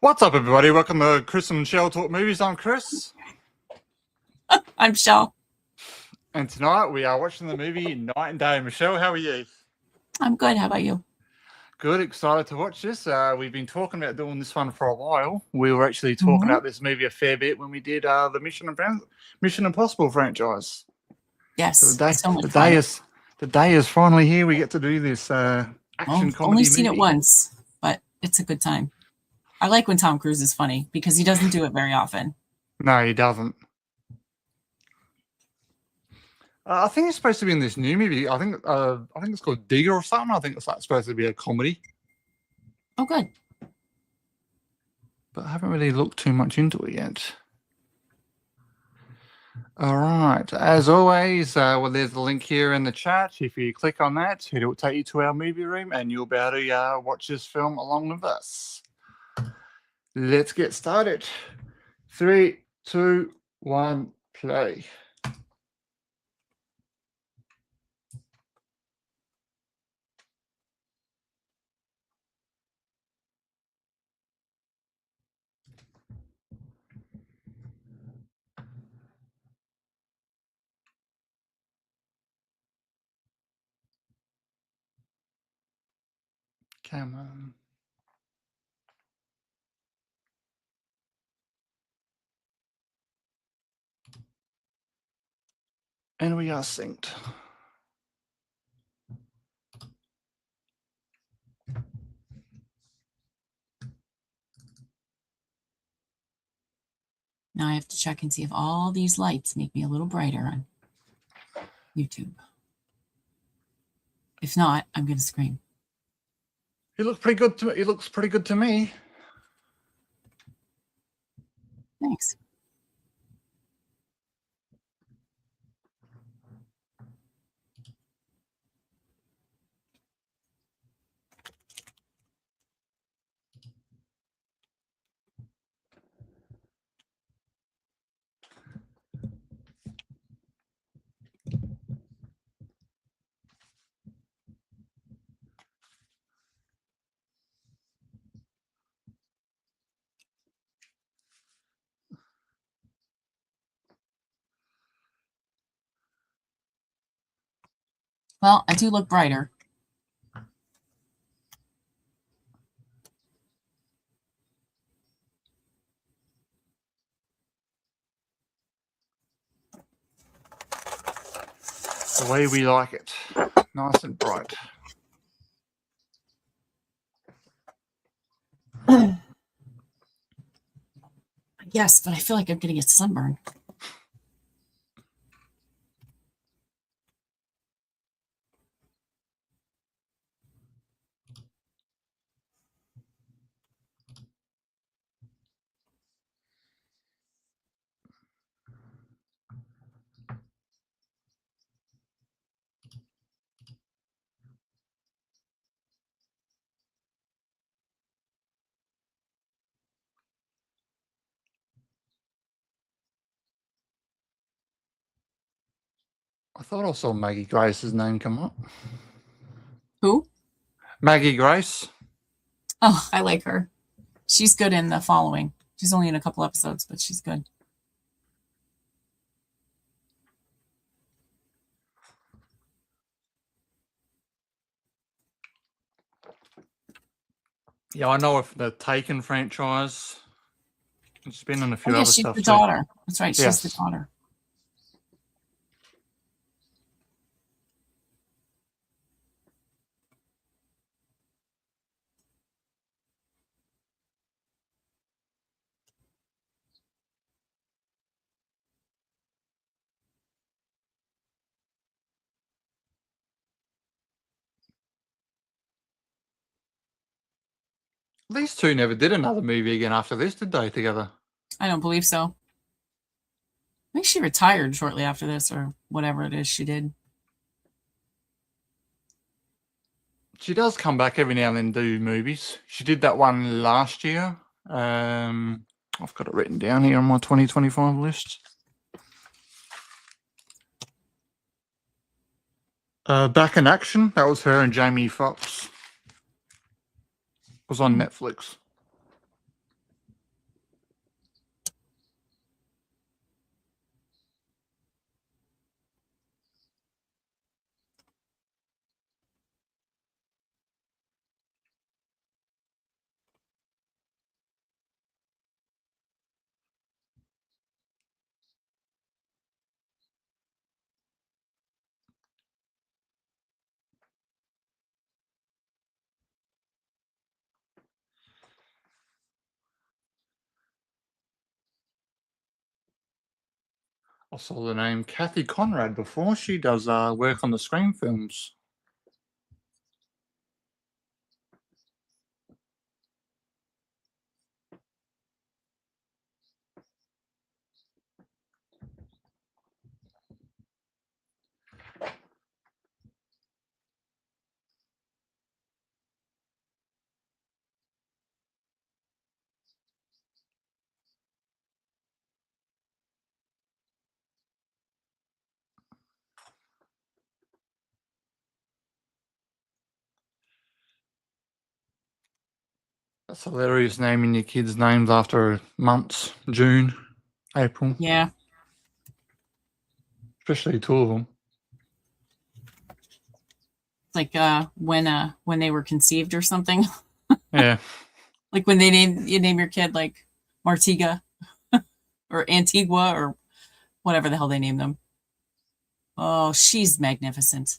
What's up, everybody? Welcome to Chris and Shell Talk Movies. I'm Chris. I'm Shell. And tonight we are watching the movie Night and Day. Michelle, how are you? I'm good. How about you? Good, excited to watch this. We've been talking about doing this one for a while. We were actually talking about this movie a fair bit when we did the Mission Impossible franchise. Yes. So the day is finally here. We get to do this action comedy. Only seen it once, but it's a good time. I like when Tom Cruise is funny because he doesn't do it very often. No, he doesn't. I think he's supposed to be in this new movie. I think it's called Digger or something. I think it's supposed to be a comedy. Oh, good. But I haven't really looked too much into it yet. All right. As always, there's the link here in the chat. If you click on that, it will take you to our movie room and you'll be able to watch this film along with us. Let's get started. 3, 2, 1, play. Come on. And we are synced. Now I have to check and see if all these lights make me a little brighter on YouTube. If not, I'm going to scream. He looks pretty good to me. He looks pretty good to me. Thanks. Well, I do look brighter. The way we like it. Nice and bright. Yes, but I feel like I'm going to get sunburned. I thought I saw Maggie Grace's name come up. Who? Maggie Grace. Oh, I like her. She's good in The Following. She's only in a couple episodes, but she's good. Yeah, I know of the Taken franchise. It's been in a few other stuff. She's the daughter. That's right. She's Yes. the daughter. These two never did another movie again after this, did they, together? I don't believe so. I think she retired shortly after this or whatever it is she did. She does come back every now and then do movies. She did that one last year. I've got it written down here on my 2025 list. Back in Action. That was her and Jamie Foxx. It was on Netflix. I saw the name Kathy Conrad before. She does work on the Scream films. That's hilarious naming your kids' names after months, June, April, Yeah. especially two of them. Like when they were conceived or something. Yeah. Like when you name your kid like Martiga or Antigua or whatever the hell they name them. Oh, she's magnificent.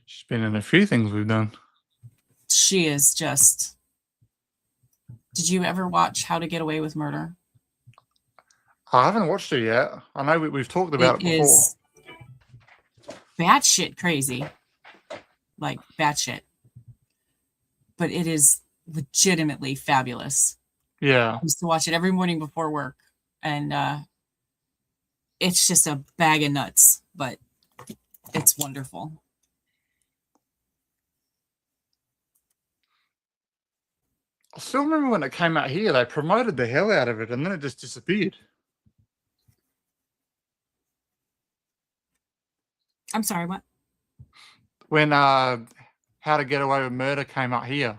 She's been in a few things we've done. She is just. Did you ever watch How to Get Away with Murder? I haven't watched it yet. I know we've talked about it before. Is batshit crazy. Like batshit. But it is legitimately fabulous. Yeah. I used to watch it every morning before work. And it's just a bag of nuts, but it's wonderful. I still remember when it came out here, they promoted the hell out of it and then it just disappeared. I'm sorry, what? When How to Get Away with Murder came out here,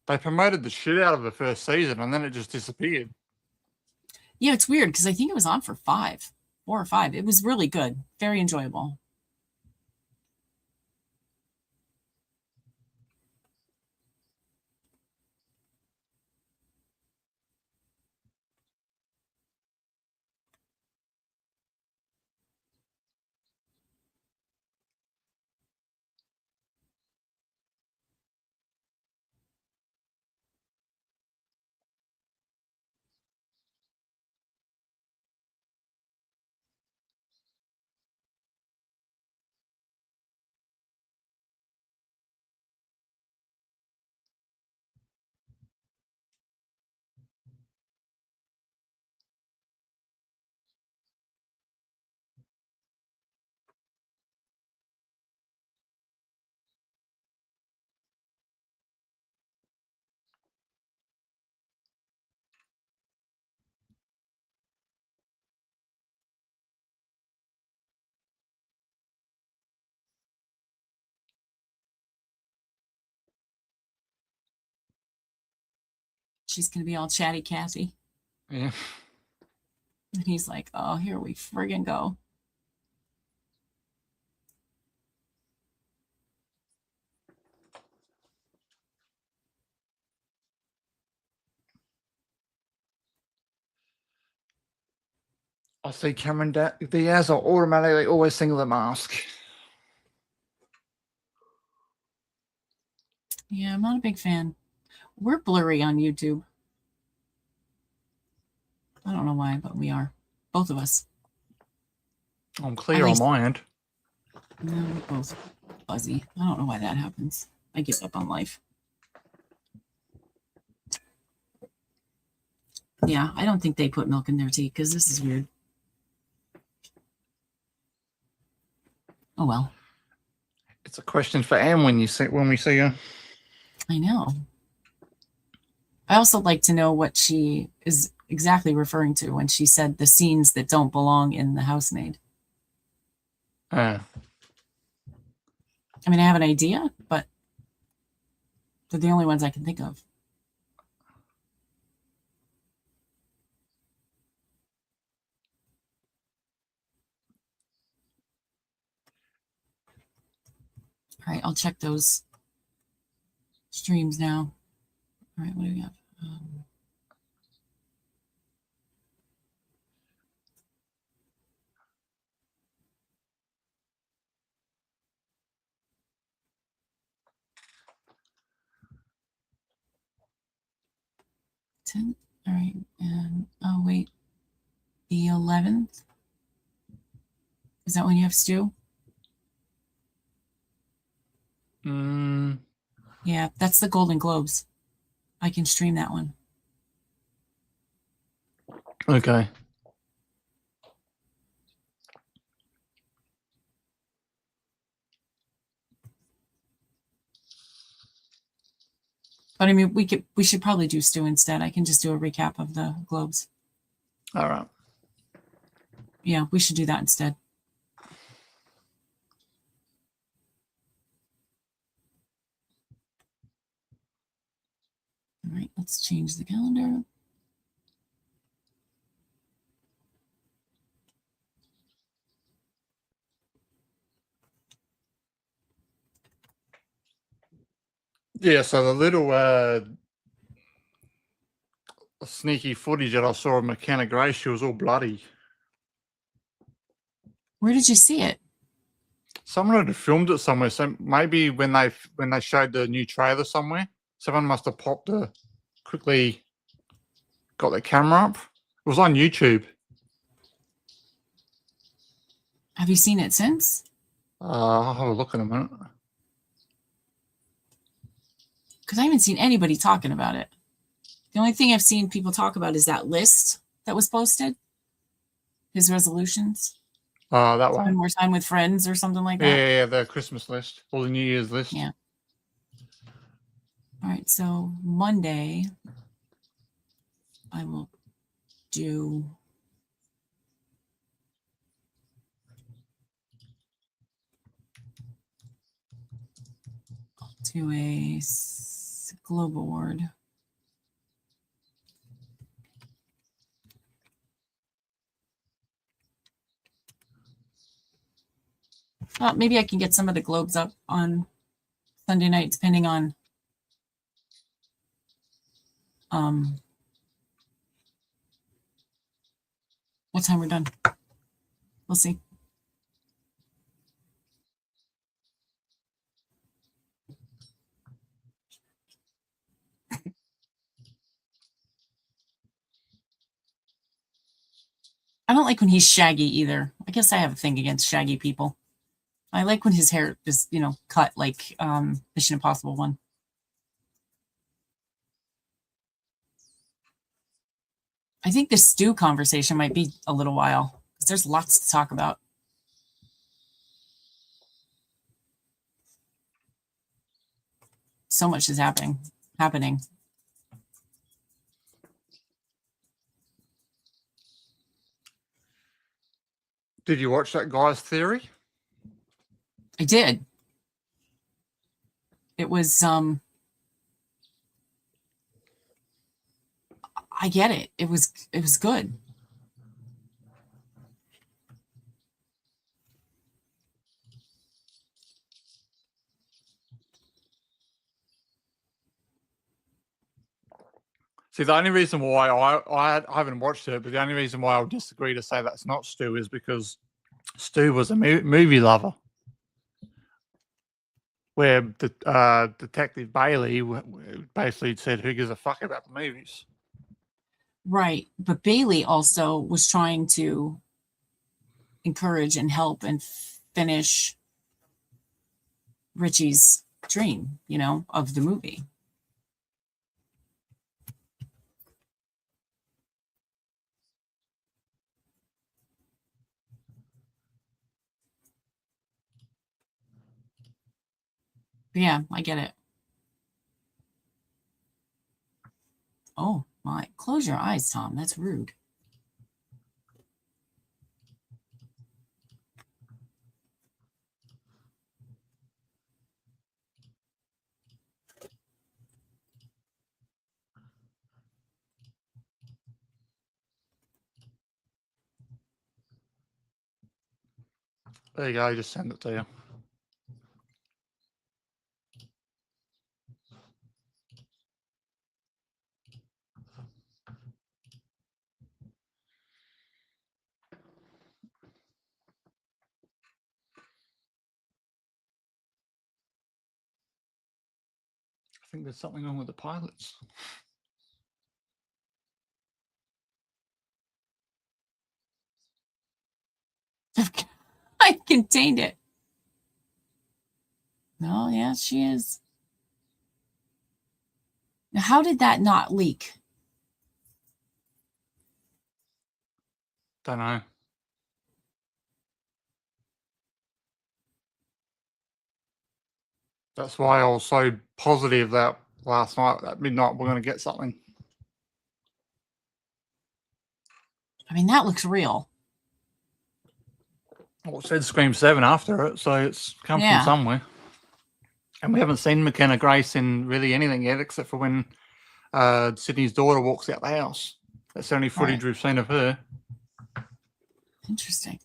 they promoted the shit out of the first season and then it just disappeared. Yeah, it's weird because I think it was on for 4 or 5. It was really good, very enjoyable. She's gonna be all chatty Cathy. Yeah. And he's like, oh, here we friggin' go. I see Cameron Diaz. I automatically always think of The Mask. Yeah, I'm not a big fan. We're blurry on YouTube. I don't know why, but we are. Both of us. I'm clear on my end. No, we're both fuzzy. I don't know why that happens. I give up on life. Yeah, I don't think they put milk in their tea because this is weird. Oh well. It's a question for Anne when we see her. I know. I also like to know what she is exactly referring to when she said the scenes that don't belong in The Housemaid. I mean, I have an idea, but they're the only ones I can think of. All right, I'll check those streams now. All right, what do we have? All right. And oh, wait. The 11th? Is that when you have Stu? Yeah, that's the Golden Globes. I can stream that one. Okay. But I mean, we should probably do Stu instead. I can just do a recap of the Globes. All right. Yeah, we should do that instead. All right, let's change the calendar. Yeah, so the little sneaky footage that I saw of McKenna Grace, she was all bloody. Where did you see it? Someone had filmed it somewhere. So maybe when they showed the new trailer somewhere, someone must have quickly got the camera up. It was on YouTube. Have you seen it since? I'll have a look in a minute. Because I haven't seen anybody talking about it. The only thing I've seen people talk about is that list that was posted. His resolutions. That Spend one. more time with friends or something like that. Yeah, the Christmas list or the New Year's list. Yeah. All right, so Monday, I will do a Globe Award. Maybe I can get some of the Globes up on Sunday night, depending on what time we're done. We'll see. I don't like when he's shaggy either. I guess I have a thing against shaggy people. I like when his hair is, cut like Mission Impossible 1. I think this Stu conversation might be a little while because there's lots to talk about. So much is happening. Did you watch that guy's theory? I did. It was I get it. It was good. See, the only reason why I haven't watched it, but the only reason why I would disagree to say that's not Stu is because Stu was a movie lover, where the Detective Bailey basically said, "Who gives a fuck about the movies?" Right. But Bailey also was trying to encourage and help and finish Richie's dream, of the movie. Yeah, I get it. Oh my, close your eyes, Tom. That's rude. There you go. I just send it to you. I think there's something wrong with the pilots. I contained it. No, yeah, she is. Now, how did that not leak? Don't know. That's why I was so positive that last night at midnight we're going to get something. I mean, that looks real. Well, it said Scream 7 after it, so it's come from Yeah. somewhere. And we haven't seen McKenna Grace in really anything yet, except for when Sydney's daughter walks out the house. That's the only footage we've seen of her. Interesting.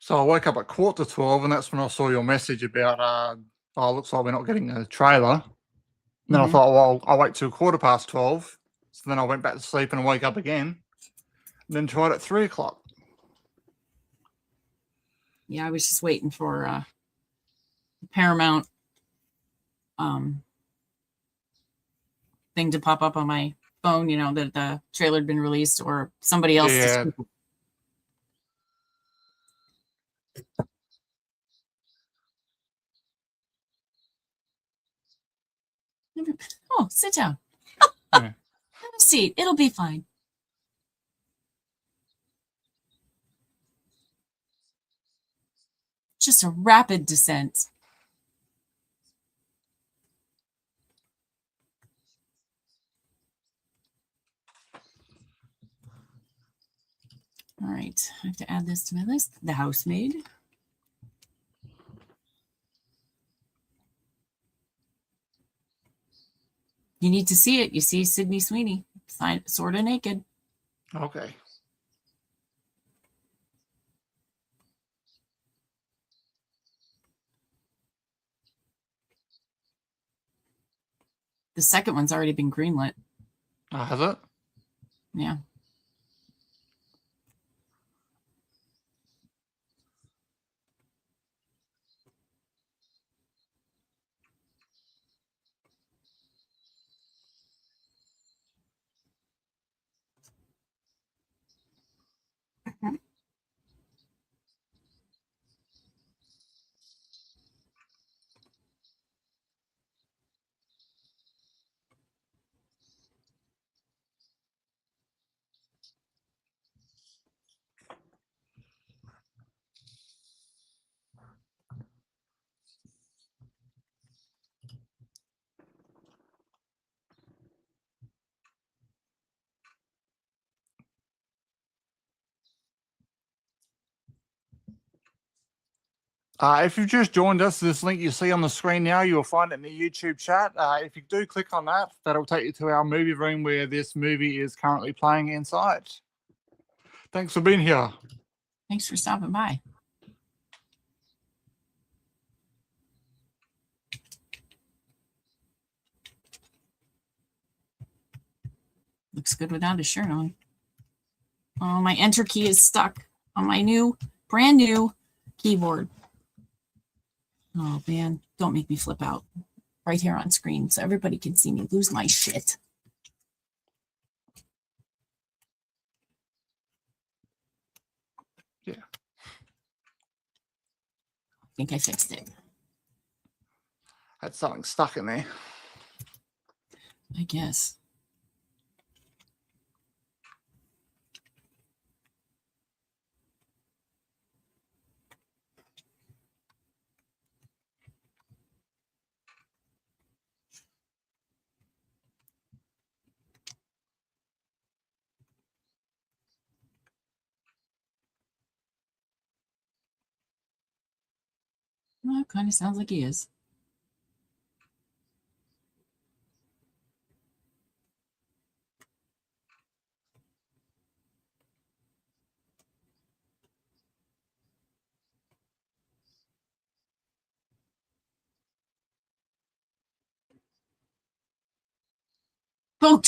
So I woke up at 11:45, and that's when I saw your message about, looks like we're not getting a trailer. And then I thought, well, I'll wait till 12:15. So then I went back to sleep and woke up again. And then tried at 3:00. Yeah, I was just waiting for Paramount thing to pop up on my phone, that the trailer had been released or somebody else. Yeah. Oh, sit down. Yeah. Have a seat. It'll be fine. Just a rapid descent. All right, I have to add this to my list. The Housemaid. You need to see it. You see Sydney Sweeney, sort of naked. Okay. The second one's already been greenlit. Oh, has it? Yeah. If you've just joined us, this link you see on the screen now, you'll find it in the YouTube chat. If you do click on that, that'll take you to our movie room where this movie is currently playing inside. Thanks for being here. Thanks for stopping by. Looks good without a shirt on. Oh, my enter key is stuck on my brand new keyboard. Oh, man. Don't make me flip out right here on screen so everybody can see me lose my shit. Yeah. I think I fixed it. Had something stuck in there. I guess. Well, it kind of sounds like he is. Oh,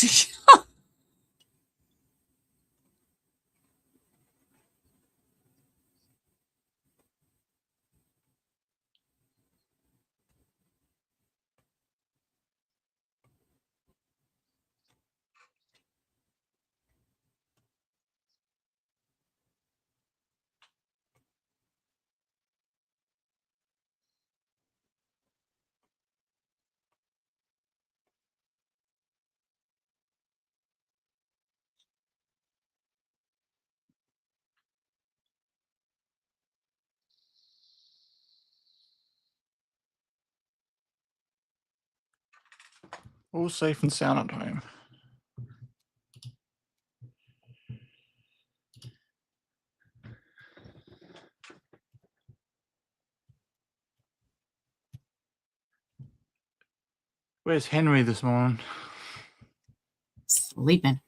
All safe and sound at home. Where's Henry this morning? sleeping.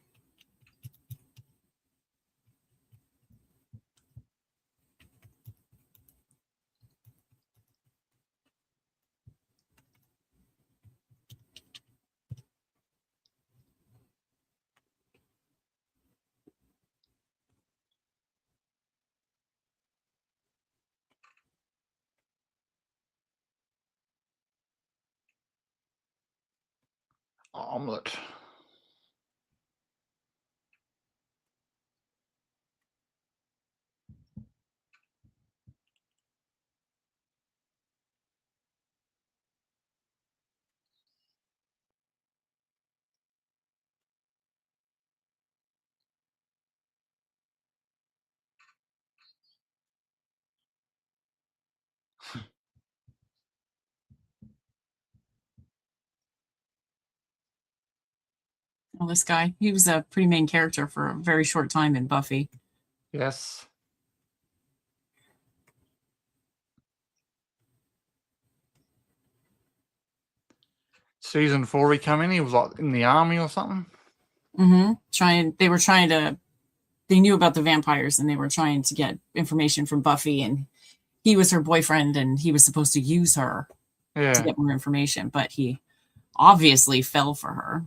Omelette. Well, this guy, he was a pretty main character for a very short time in Buffy. Yes. Season 4 he come in, he was like in the army or something. They knew about the vampires and they were trying to get information from Buffy, and he was her boyfriend and he was supposed to use her to get more information, but he obviously fell for her.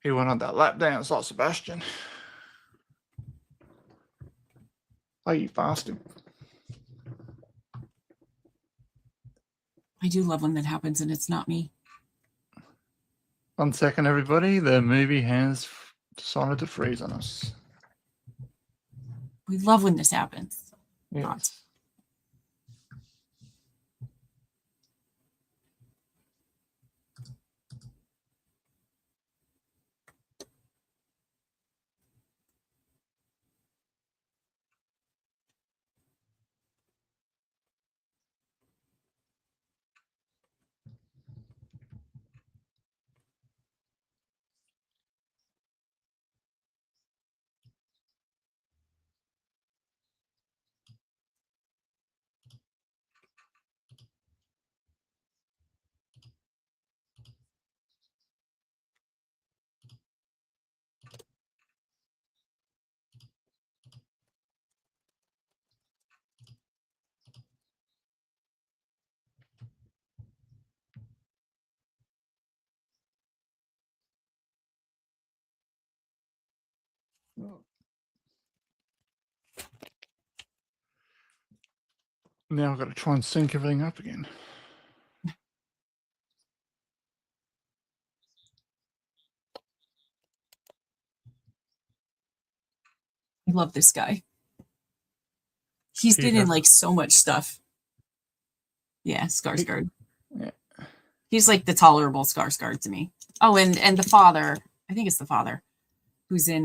He went on that lap dance like Sebastian. Oh, you bastard. I do love when that happens and it's not me. 1 second, everybody. The movie has decided to freeze on us. We love when this happens. Yes. Now I've got to try and sync everything up again. I love this guy. He's been in like so much stuff. Yeah, Skarsgård. Yeah. He's like the tolerable Skarsgård to me. Oh, and the father, I think it's the father, who's in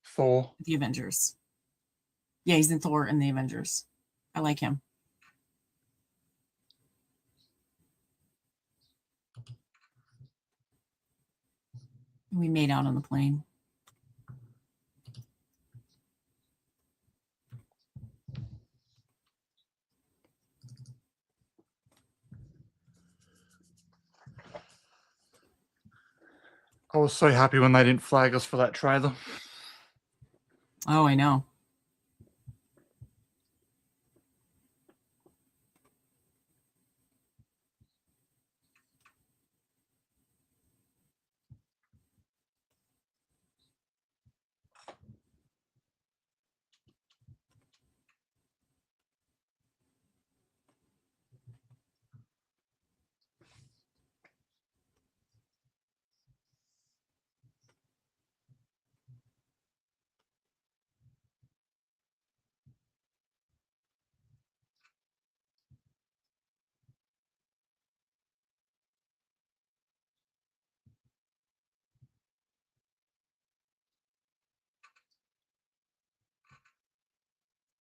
Thor. The Avengers. Yeah, he's in Thor and the Avengers. I like him. We made out on the plane. I was so happy when they didn't flag us for that trailer. Oh, I know.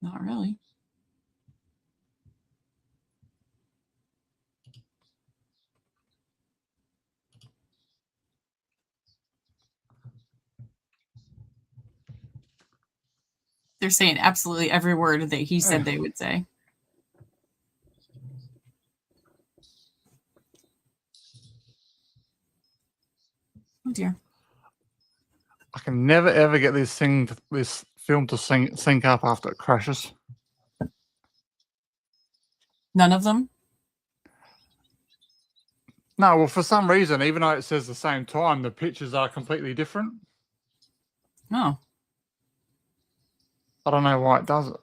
Not really. They're saying absolutely every word that he said they would say. Oh dear. I can never ever get this film to sync up after it crashes. None of them? No, well, for some reason, even though it says the same time, the pictures are completely different. Oh. I don't know why it does it.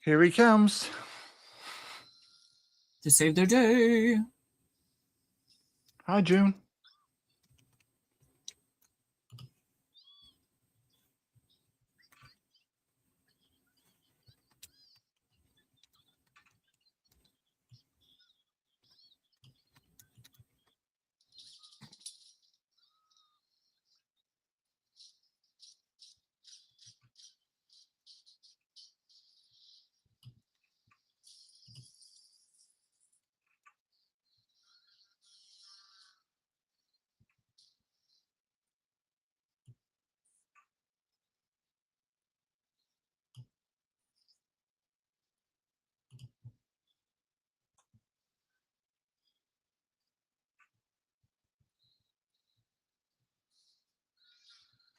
Here he comes. To save their day. Hi, June.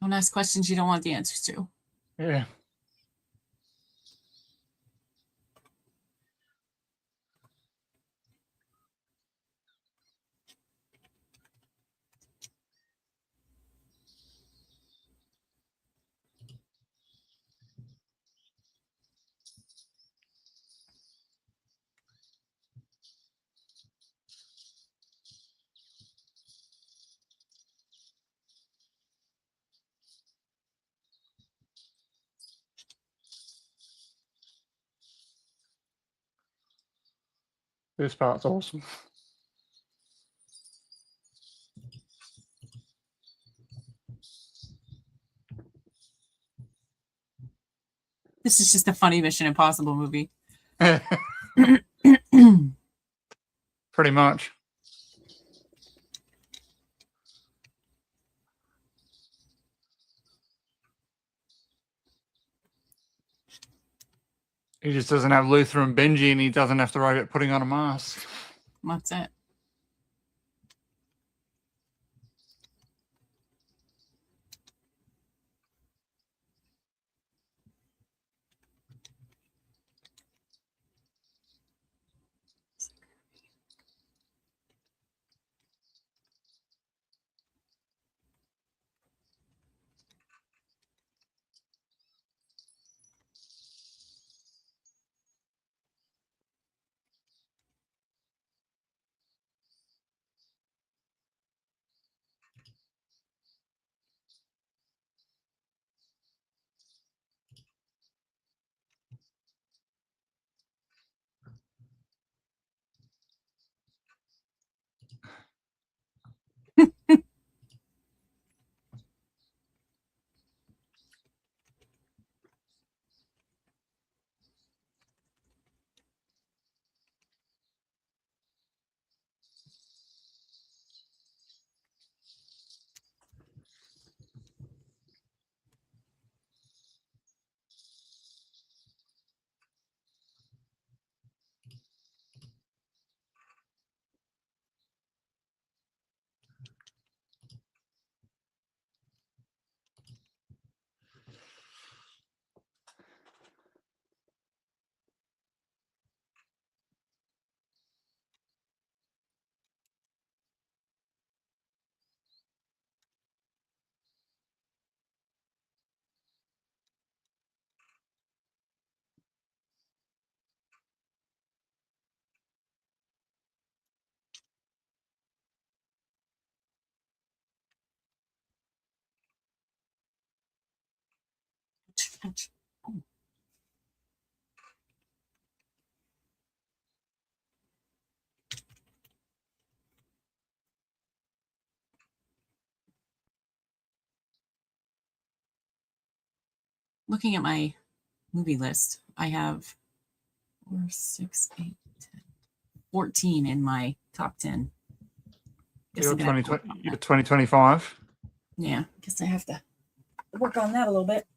Don't ask questions you don't want the answers to. Yeah. This part's awesome. This is just a funny Mission Impossible movie. Pretty much. He just doesn't have Luther and Benji, and he doesn't have to worry about putting on a mask. That's it. looking at my movie list, I have 4, 6, 8, 10, 14 in my top 10. You're 2025. Yeah, guess I have to work on that a little bit.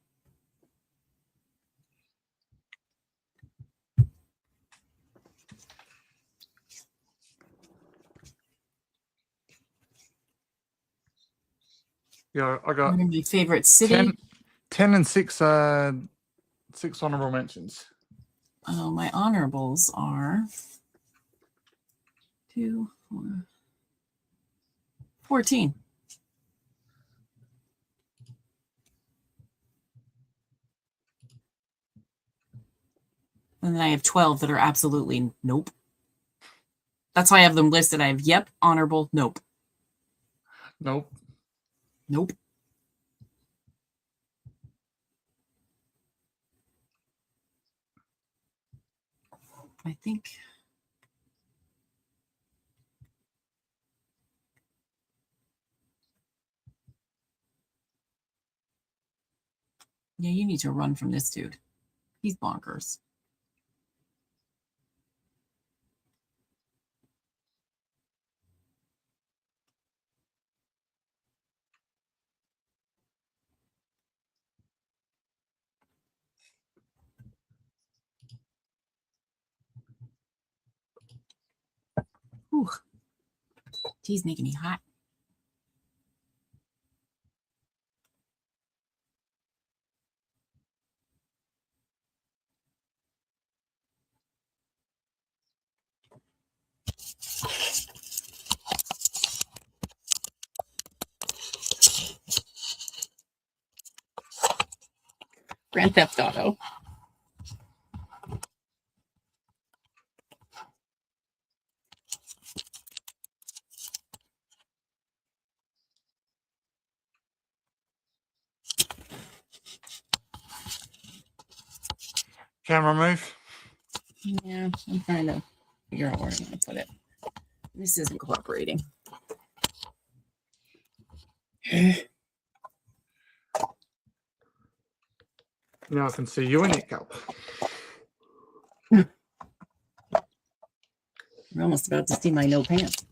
Yeah, I got my favorite city. 10 and 6 honorable mentions. Oh, my honorables are 2, 4, 14. And then I have 12 that are absolutely nope. That's why I have them listed. I have yep, honorable, nope. Nope. Nope. I think yeah, you need to run from this dude. He's bonkers. Whew. He's making me hot. Grand Theft Auto. Camera move. Yeah, I'm trying to figure out where I'm going to put it. This isn't cooperating. Now I can see you in it, Cup. We're almost about to see my no pants.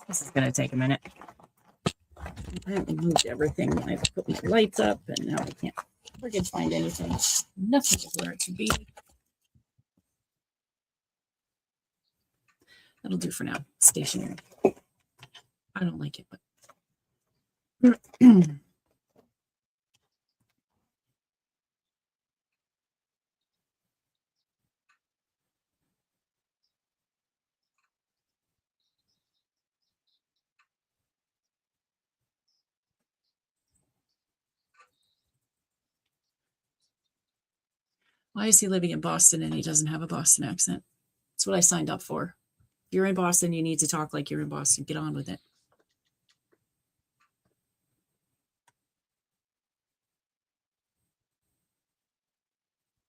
This is going to take a minute. I haven't moved everything. I've put my lights up, and now I can't friggin' find anything. Nothing is where it should be. That'll do for now. Stationary. I don't like it, but why is he living in Boston and he doesn't have a Boston accent? That's what I signed up for. If you're in Boston, you need to talk like you're in Boston. Get on with it.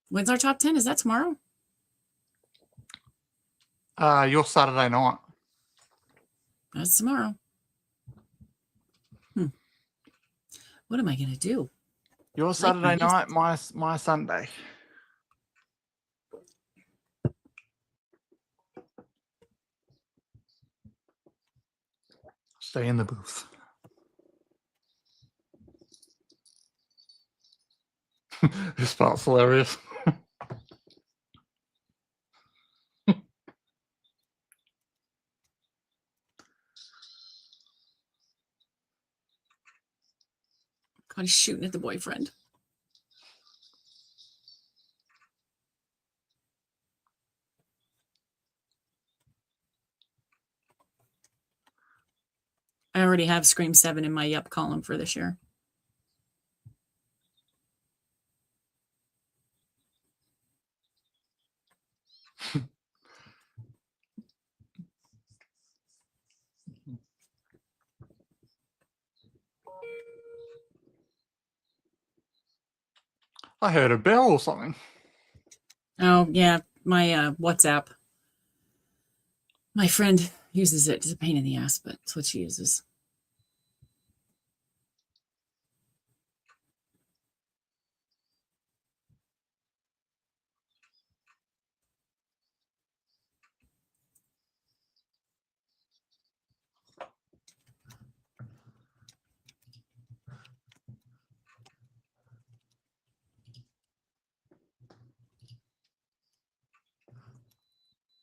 When's our top 10? Is that tomorrow? Your Saturday night. That's tomorrow. What am I going to do? Your Saturday night, my Sunday. Stay in the booth. This part's hilarious. God, he's shooting at the boyfriend. I already have Scream 7 in my Yup column for this year. I heard a bell or something. Oh, yeah, my WhatsApp. My friend uses it. It's a pain in the ass, but it's what she uses.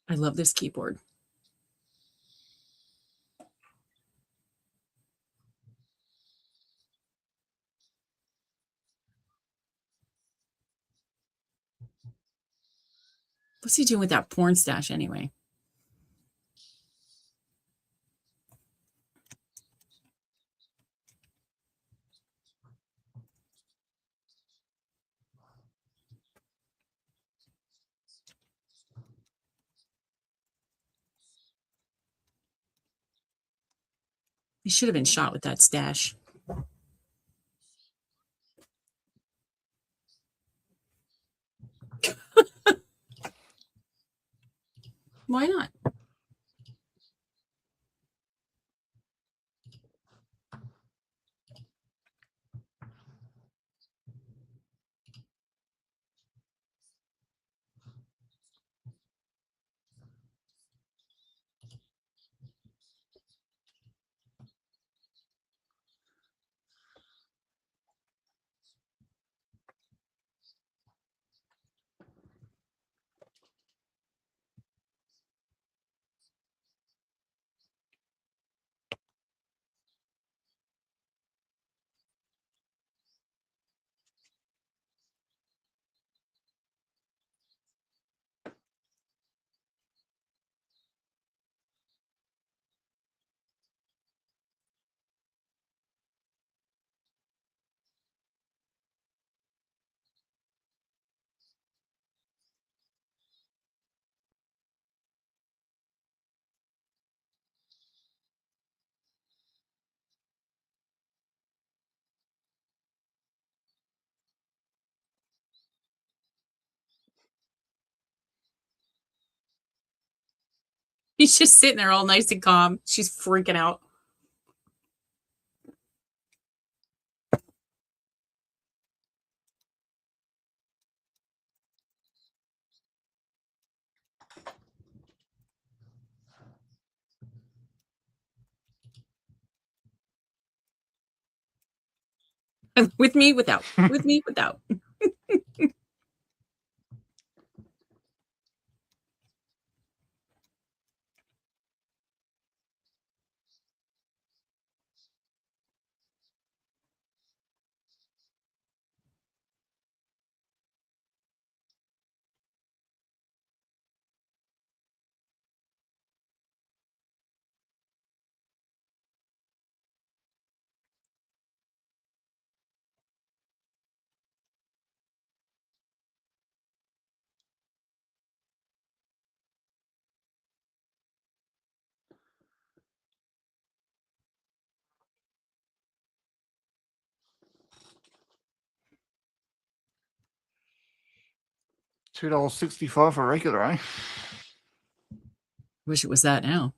I love this keyboard. What's he doing with that porn stash anyway? He should have been shot with that stash. Why not? He's just sitting there all nice and calm. She's freaking out. With me, without. With me, without. $2.65 for regular, eh? Wish it was that now.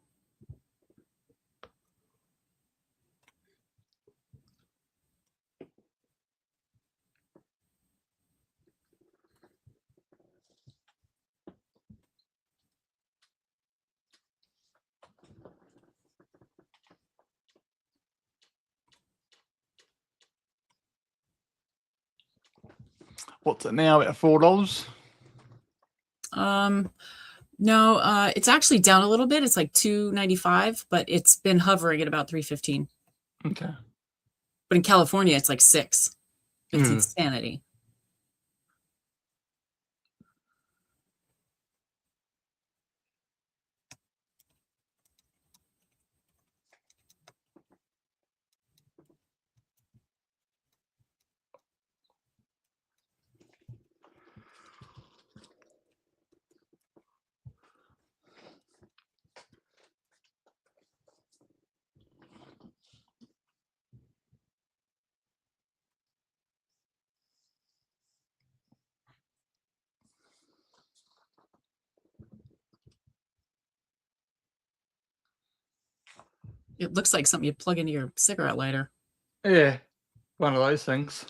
What's it now at $4? No, it's actually down a little bit. It's like $2.95, but it's been hovering at about $3.15. Okay. But in California, it's like $6. It's insanity. It looks like something you plug into your cigarette lighter. Yeah, one of those things.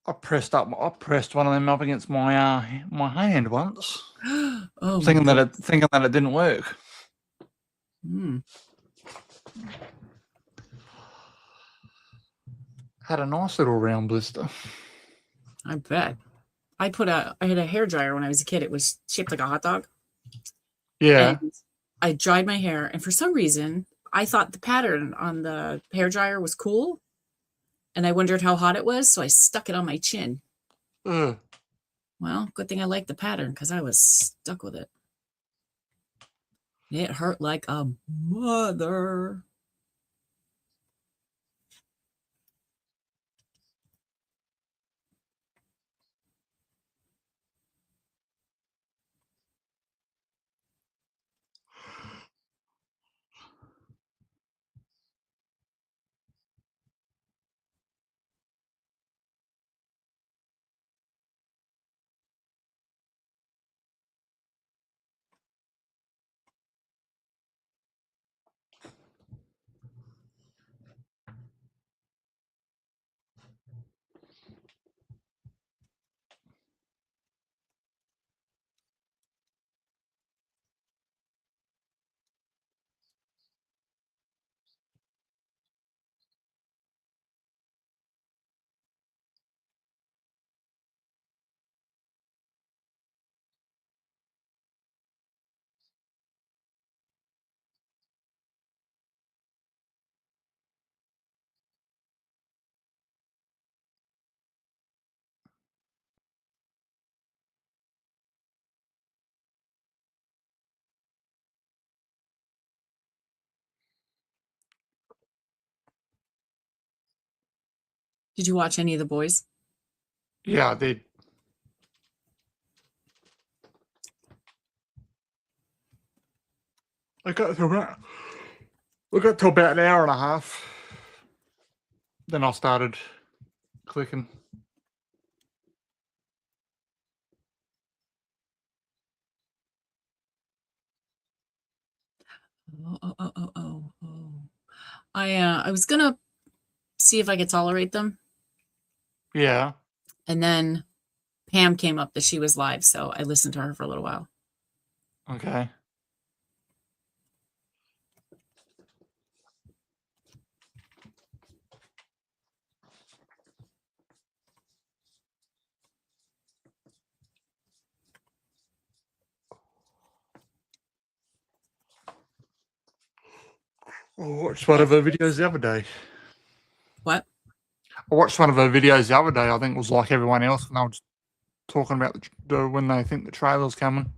I pressed one of them up against my my hand once, Oh, thinking that it didn't work. Had a nice little round blister. I bet. I had a hair dryer when I was a kid. It was shaped like a hot dog. Yeah. And I dried my hair, and for some reason, I thought the pattern on the hair dryer was cool, and I wondered how hot it was, so I stuck it on my chin. Ugh. Well, good thing I liked the pattern because I was stuck with it. It hurt like a mother. Did you watch any of The Boys? Yeah, I did. I got to about an hour and a half. Then I started clicking. Oh. I was gonna see if I could tolerate them, Yeah. and then Pam came up that she was live, so I listened to her for a little while. Okay. I watched one of her videos the other day. What? I watched one of her videos the other day. I think it was like everyone else, and they were just talking about when they think the trailer's coming.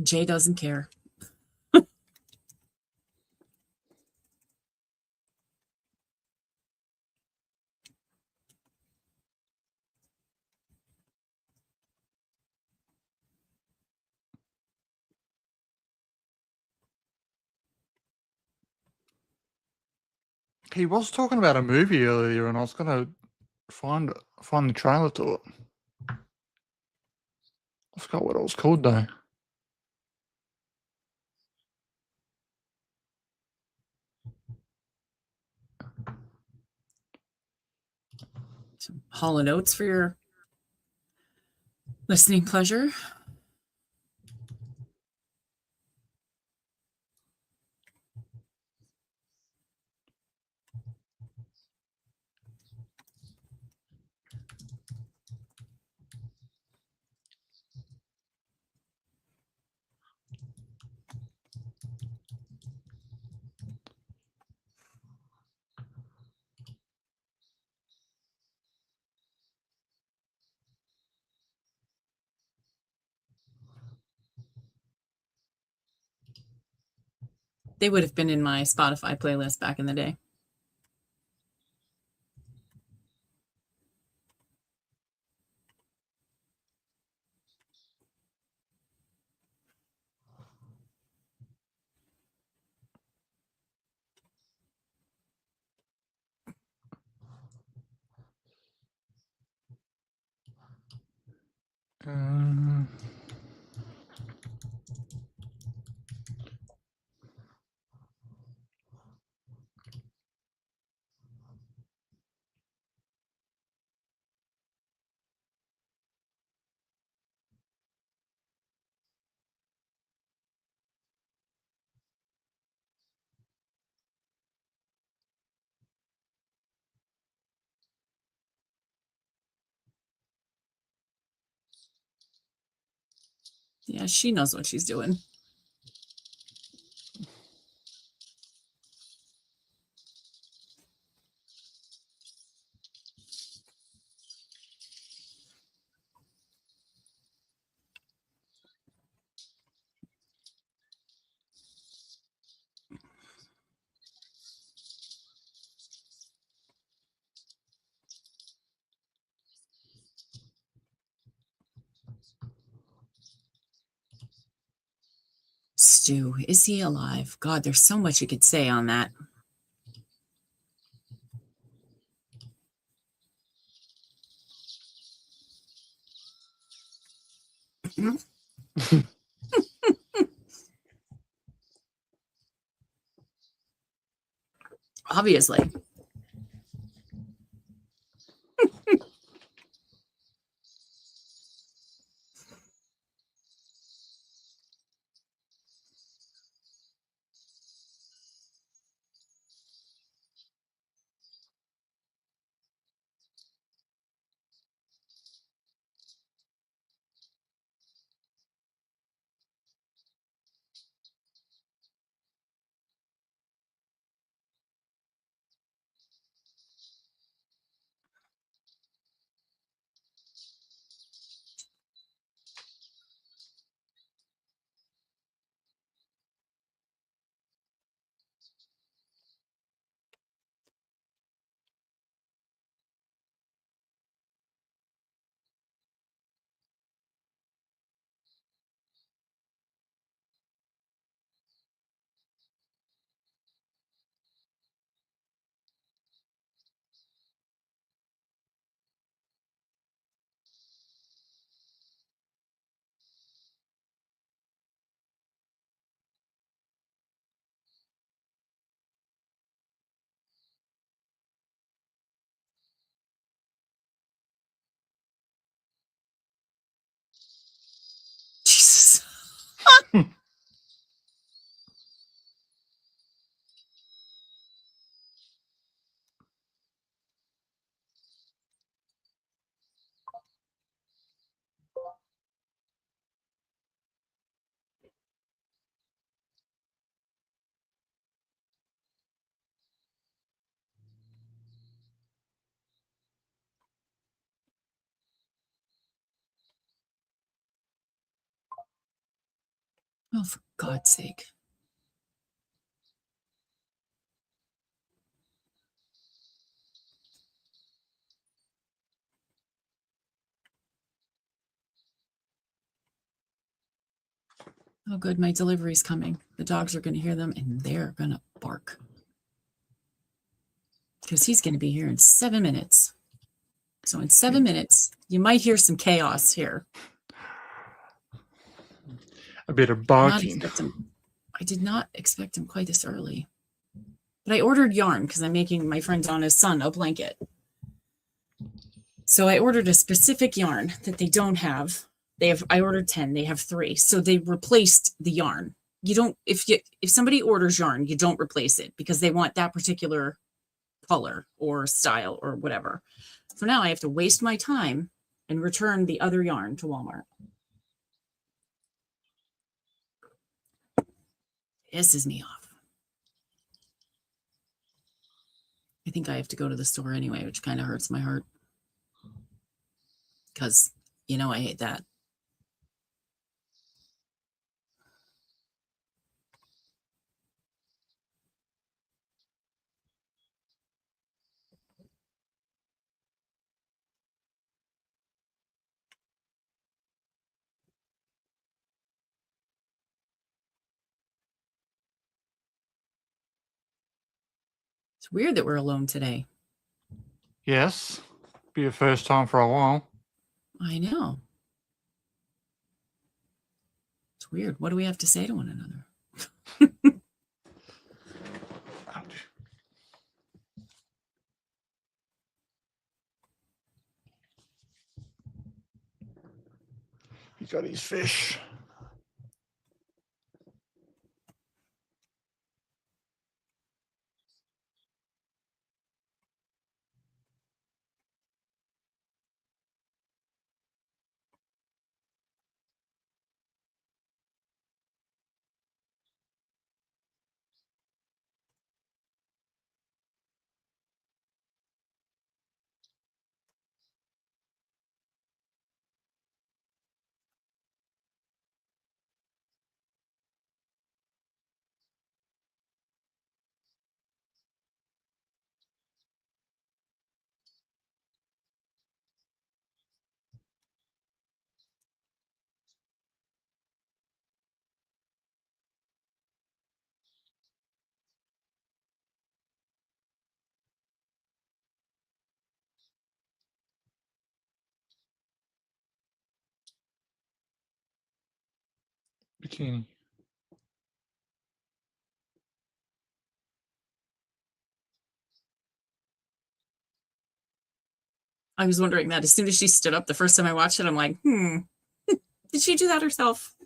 Jay doesn't care. He was talking about a movie earlier, and I was gonna find the trailer to it. I forgot what it was called though. Some Hall & Oates for your listening pleasure. They would have been in my Spotify playlist back in the day. Yeah, she knows what she's doing. Stu, is he alive? God, there's so much you could say on that. Obviously. Jesus. Oh, for God's sake. Oh, good. My delivery's coming. The dogs are going to hear them and they're going to bark. Because he's going to be here in 7 minutes. So in 7 minutes, you might hear some chaos here. A bit of barking. I did not expect him quite this early. But I ordered yarn because I'm making my friend Donna's son a blanket. So I ordered a specific yarn that they don't have. I ordered 10, they have 3. So they replaced the yarn. You don't, if somebody orders yarn, you don't replace it because they want that particular color or style or whatever. So now I have to waste my time and return the other yarn to Walmart. Pisses me off. I think I have to go to the store anyway, which kind of hurts my heart. Because, I hate that. It's weird that we're alone today. Yes. Be a first time for a while. I know. It's weird. What do we have to say to one another? He got his fish. Bikini. I was wondering that as soon as she stood up the first time I watched it, I'm like, did she do that herself?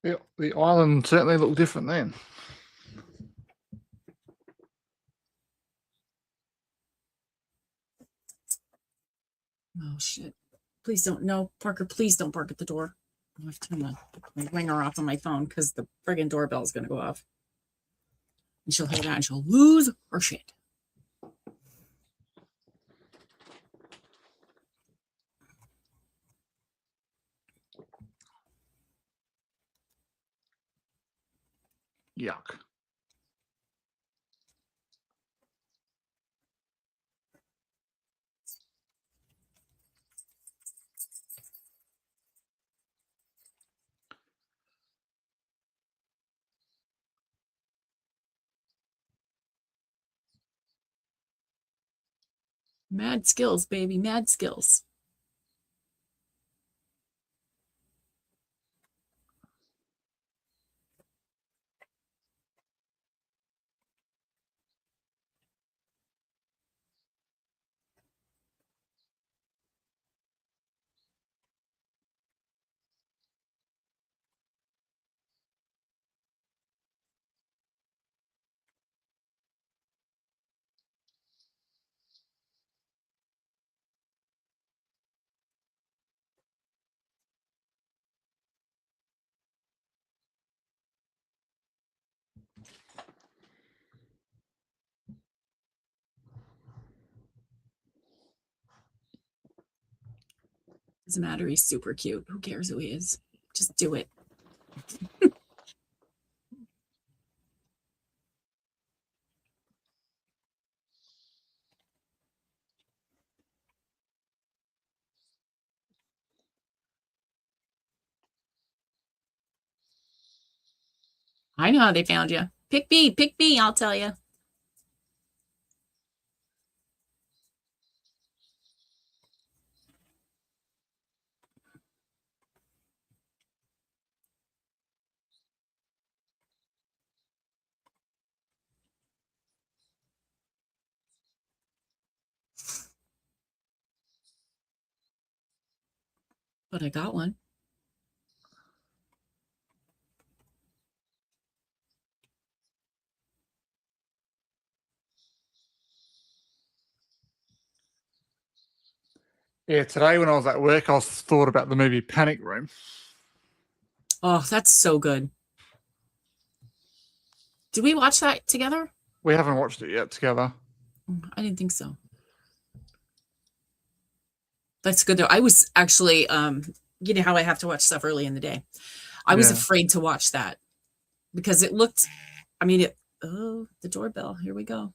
The island certainly looked different then. Oh, shit. Please don't. No, Parker, please don't bark at the door. I have to turn my ringer off on my phone because the friggin' doorbell is going to go off. And she'll hear that and she'll lose her shit. Yuck. Mad skills, baby. Mad skills. Doesn't matter. He's super cute. Who cares who he is? Just do it. I know how they found you. Pick me, I'll tell you. But I got one. Yeah, today when I was at work, I thought about the movie Panic Room. Oh, that's so good. Did we watch that together? We haven't watched it yet together. I didn't think so. That's good though. I was actually, you know how I have to watch stuff early in the day. I was afraid to watch that because it looked, I mean, oh, the doorbell. Here we go.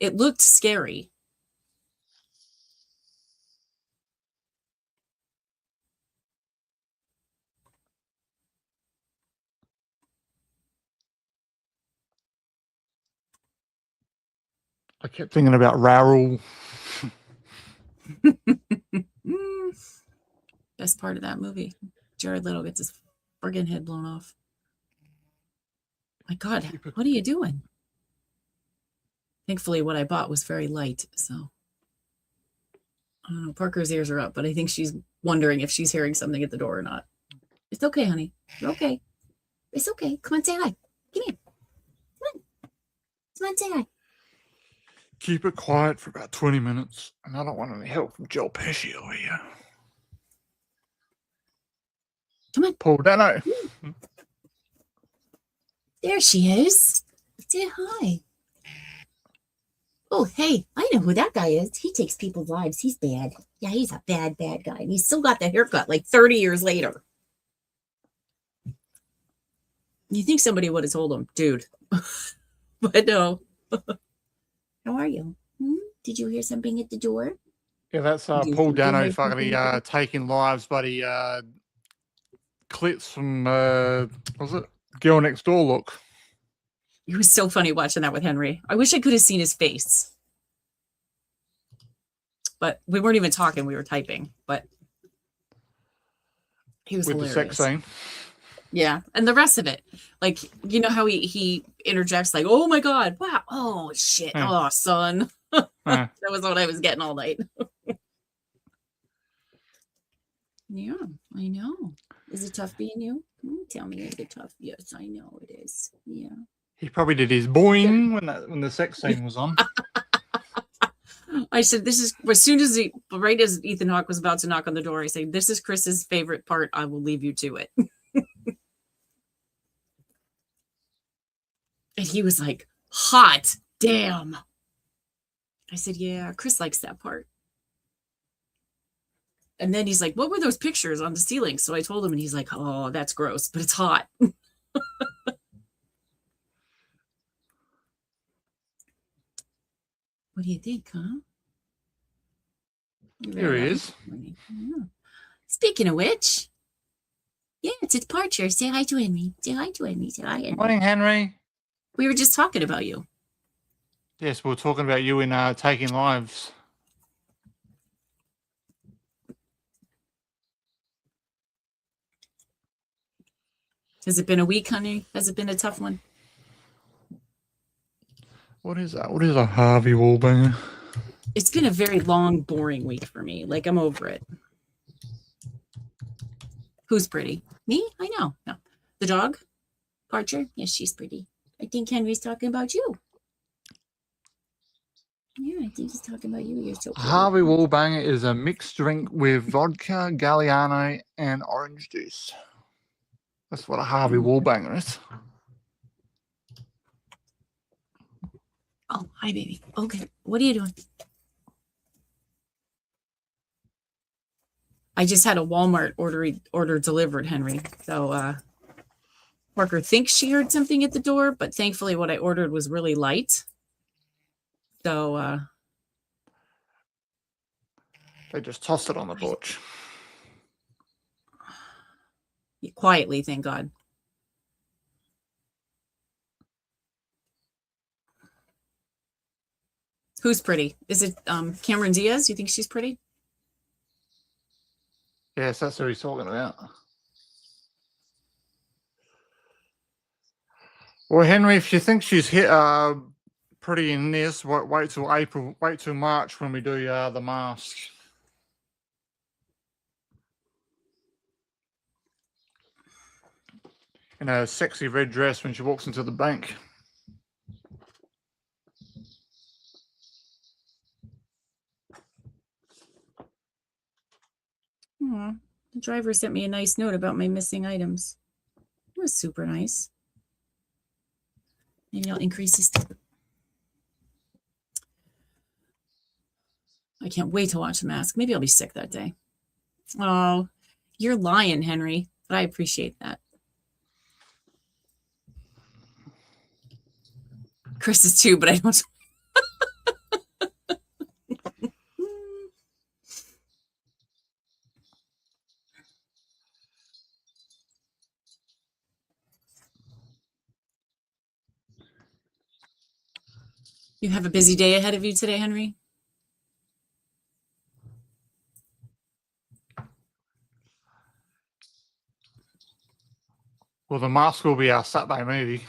It looked scary. I kept thinking about Raoul. Best part of that movie. Jared Leto gets his friggin' head blown off. My God, what are you doing? Thankfully, what I bought was very light, so I don't know. Parker's ears are up, but I think she's wondering if she's hearing something at the door or not. It's okay, honey. You're okay. It's okay. Come on, say hi. Come here. Come on. Come on, say hi. Keep it quiet for about 20 minutes, and I don't want any help from Joe Pesci over here. Come on. Paul Dano. There she is. Say hi. Oh, hey, I know who that guy is. He takes people's lives. He's bad. Yeah, he's a bad guy. And he's still got the haircut like 30 years later. You think somebody would have told him, dude. But no. How are you? Did you hear something at the door? Yeah, that's Paul Dano fucking taking lives, but he clips from, was it Girl Next Door look? It was so funny watching that with Henry. I wish I could have seen his face. But we weren't even talking. We were typing. But he was hilarious. With the sex scene. Yeah. And the rest of it. Like, you know how he interjects like, oh my God. Wow. Oh, shit. Oh, son. That was what I was getting all night. Yeah, I know. Is it tough being you? Tell me, is it tough? Yes, I know it is. Yeah. He probably did his boing when the sex scene was on. I said, this is, as soon as right as Ethan Hawke was about to knock on the door, I said, this is Chris's favorite part. I will leave you to it. And he was like, hot damn. I said, yeah, Chris likes that part. And then he's like, what were those pictures on the ceiling? So I told him, and he's like, oh, that's gross, but it's hot. What do you think, huh? Here he is. Yeah. Speaking of which, yeah, it's Parcher. Say hi to Henry. Say hi to Henry. Say hi, Henry. Morning, Henry. We were just talking about you. Yes, we were talking about you in Taking Lives. Has it been a week, honey? Has it been a tough one? What is that? What is a Harvey Wallbanger? It's been a very long, boring week for me. Like, I'm over it. Who's pretty? Me? I know. No. The dog? Parcher? Yes, she's pretty. I think Henry's talking about you. Yeah, I think he's talking about you. You're so pretty. Harvey Wallbanger is a mixed drink with vodka, Galliano, and orange juice. That's what a Harvey Wallbanger is. Oh, hi, baby. Okay. What are you doing? I just had a Walmart order delivered, Henry. So Parker thinks she heard something at the door, but thankfully what I ordered was really light. So they just tossed it on the porch. Quietly, thank God. Who's pretty? Is it Cameron Diaz? You think she's pretty? Yes, that's who he's talking about. Well, Henry, if you think she's hit pretty in this, wait till April, wait till March when we do the mask. In a sexy red dress when she walks into the bank. Aww. The driver sent me a nice note about my missing items. It was super nice. Maybe I'll increase this. I can't wait to watch The Mask. Maybe I'll be sick that day. Oh, you're lying, Henry, but I appreciate that. Chris is too, but I don't. You have a busy day ahead of you today, Henry? Well, The Mask will be our Saturday movie.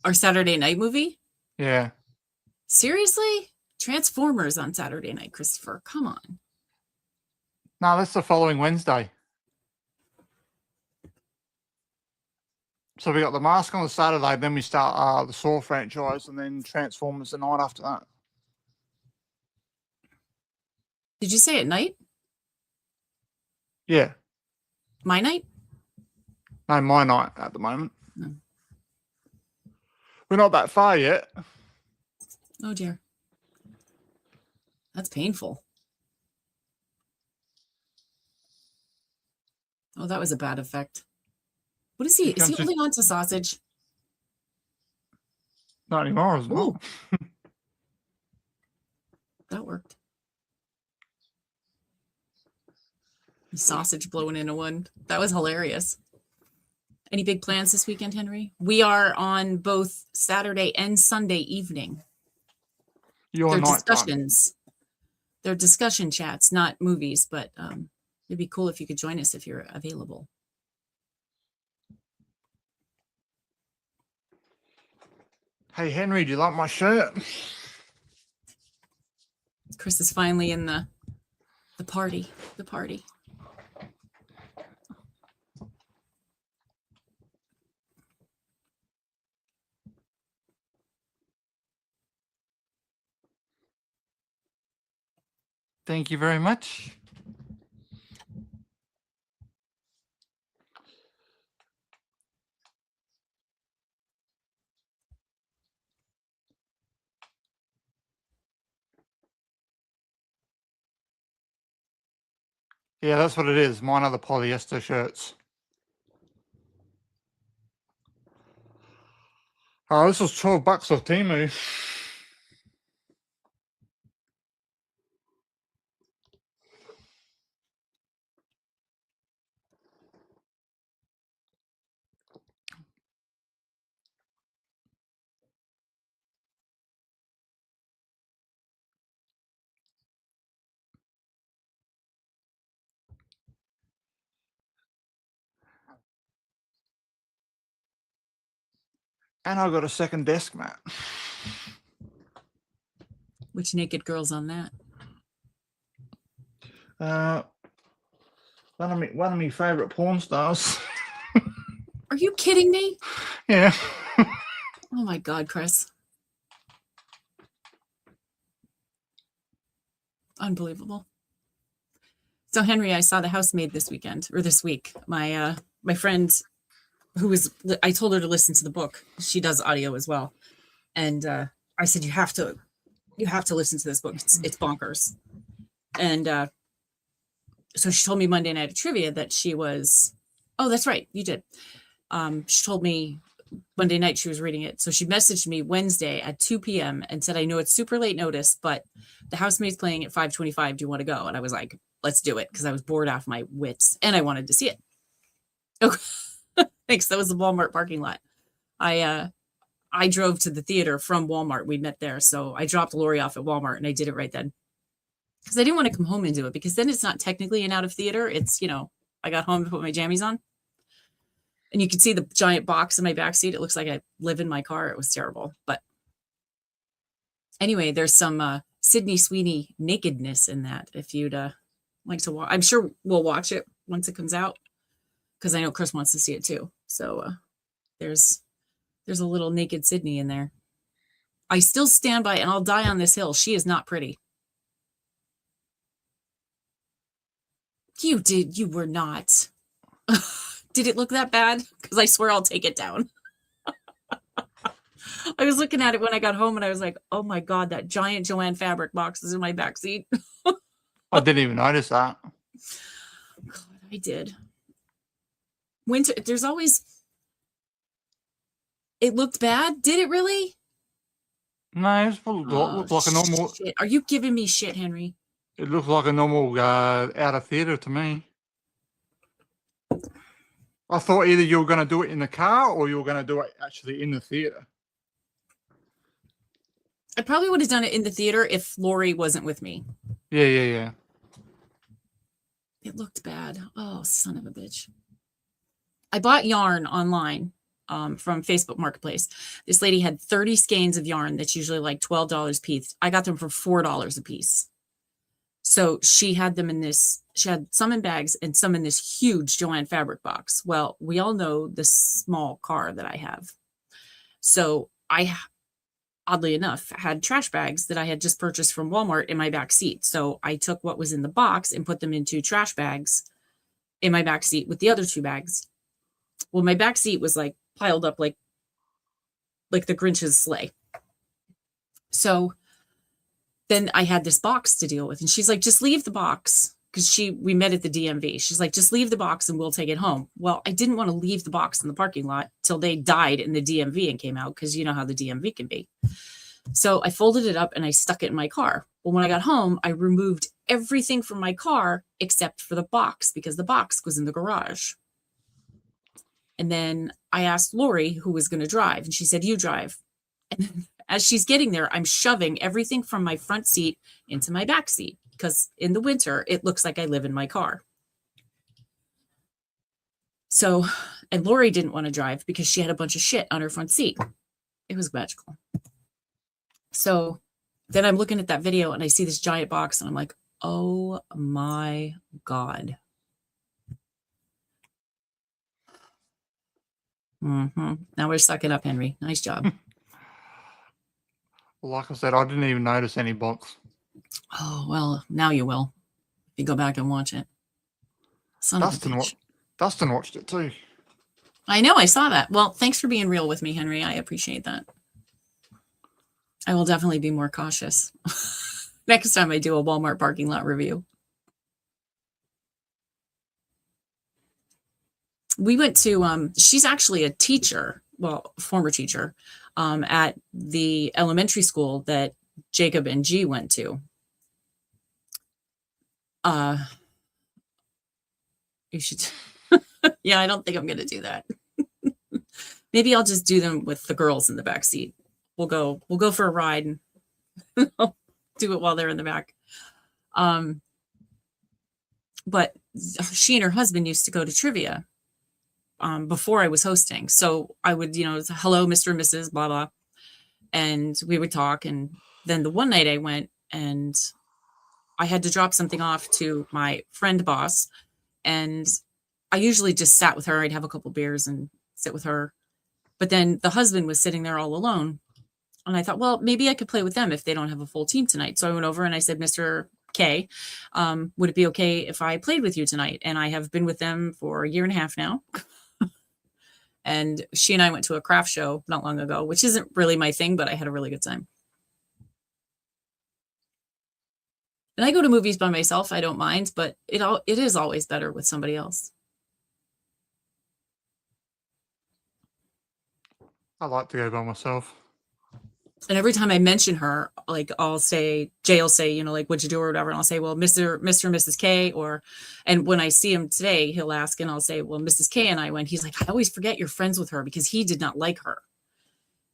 Our Saturday night movie? Yeah. Seriously? Transformers on Saturday night, Christopher. Come on. No, that's the following Wednesday. So we got The Mask on the Saturday, then we start the Saw franchise, and then Transformers the night after that. Did you say at night? Yeah. My night? No, my night at the moment. No. We're not that far yet. Oh, dear. That's painful. Oh, that was a bad effect. What is he? Is he holding on to sausage? Not anymore, as well. That worked. Sausage blowing into one. That was hilarious. Any big plans this weekend, Henry? We are on both Saturday and Sunday evening. Your night discussions. They're discussion chats, not movies, but it'd be cool if you could join us if you're available. Hey, Henry, do you like my shirt? Chris is finally in the party. The party. Thank you very much. Yeah, that's what it is. Mine are the polyester shirts. Oh, this was $12 off Temu. And I got a second desk mat. Which naked girl's on that? One of my favorite porn stars. Are you kidding me? Yeah. Oh my God, Chris. Unbelievable. So Henry, I saw The Housemaid this weekend or this week. My friend I told her to listen to the book. She does audio as well. And I said, you have to listen to this book. It's bonkers. And So she told me Monday night at trivia that she was, oh, that's right, you did. She told me Monday night she was reading it. So she messaged me Wednesday at 2 p.m. and said, I know it's super late notice, but the housemaid's playing at 5:25. Do you want to go? And I was like, let's do it, because I was bored off my wits and I wanted to see it. Okay. Thanks. That was the Walmart parking lot. I drove to the theater from Walmart. We met there. So I dropped Lori off at Walmart and I did it right then. Because I didn't want to come home and do it, because then it's not technically an out of theater. It's, I got home to put my jammies on. And you can see the giant box in my backseat. It looks like I live in my car. It was terrible. But anyway, there's some Sydney Sweeney nakedness in that. If you'd like to watch, I'm sure we'll watch it once it comes out, because I know Chris wants to see it too. So there's a little naked Sydney in there. I still stand by, and I'll die on this hill, she is not pretty. You were not. Did it look that bad? Because I swear I'll take it down. I was looking at it when I got home and I was like, oh my God, that giant Joanne fabric box is in my backseat. I didn't even notice that. God, I did. Winter, there's always... It looked bad? Did it really? No, it looked like a normal... Shit. Are you giving me shit, Henry? It looked like a normal out of theater to me. I thought either you were going to do it in the car or you were going to do it actually in the theater. I probably would have done it in the theater if Lori wasn't with me. Yeah. It looked bad. Oh, son of a bitch. I bought yarn online from Facebook Marketplace. This lady had 30 skeins of yarn that's usually like $12 a piece. I got them for $4 a piece. So she had them in this, she had some in bags and some in this huge Joanne fabric box. Well, we all know the small car that I have. So I, oddly enough, had trash bags that I had just purchased from Walmart in my back seat. So I took what was in the box and put them into trash bags in my back seat with the other two bags. Well, my back seat was like piled up like the Grinch's sleigh. So then I had this box to deal with, and she's like, just leave the box, because we met at the DMV. She's like, just leave the box and we'll take it home. Well, I didn't want to leave the box in the parking lot till they died in the DMV and came out, because you know how the DMV can be. So I folded it up and I stuck it in my car. Well, when I got home, I removed everything from my car except for the box, because the box was in the garage. And then I asked Lori who was going to drive, and she said, you drive. And then as she's getting there, I'm shoving everything from my front seat into my back seat, because in the winter, it looks like I live in my car. So, and Lori didn't want to drive because she had a bunch of shit on her front seat. It was magical. So then I'm looking at that video and I see this giant box and I'm like, oh my God. Now we're sucking up, Henry. Nice job. Like I said, I didn't even notice any box. Oh, well, now you will. If you go back and watch it. Dustin watched it too. I know, I saw that. Well, thanks for being real with me, Henry. I appreciate that. I will definitely be more cautious next time I do a Walmart parking lot review. We went to, she's actually a teacher, well, former teacher, at the elementary school that Jacob and G went to. You should, yeah, I don't think I'm going to do that. Maybe I'll just do them with the girls in the back seat. We'll go for a ride and I'll do it while they're in the back. But she and her husband used to go to trivia before I was hosting. So I would, hello, Mr. and Mrs. blah, blah. And we would talk. And then the one night I went and I had to drop something off to my friend boss. And I usually just sat with her. I'd have a couple beers and sit with her. But then the husband was sitting there all alone. And I thought, well, maybe I could play with them if they don't have a full team tonight. So I went over and I said, Mr. K, would it be okay if I played with you tonight? And I have been with them for a year and a half now. And she and I went to a craft show not long ago, which isn't really my thing, but I had a really good time. And I go to movies by myself. I don't mind, but it is always better with somebody else. I like to go by myself. And every time I mention her, like I'll say, Jay will say, like, what'd you do or whatever. And I'll say, well, Mr. and Mrs. K, and when I see him today, he'll ask and I'll say, well, Mrs. K and I went. He's like, I always forget you're friends with her, because he did not like her.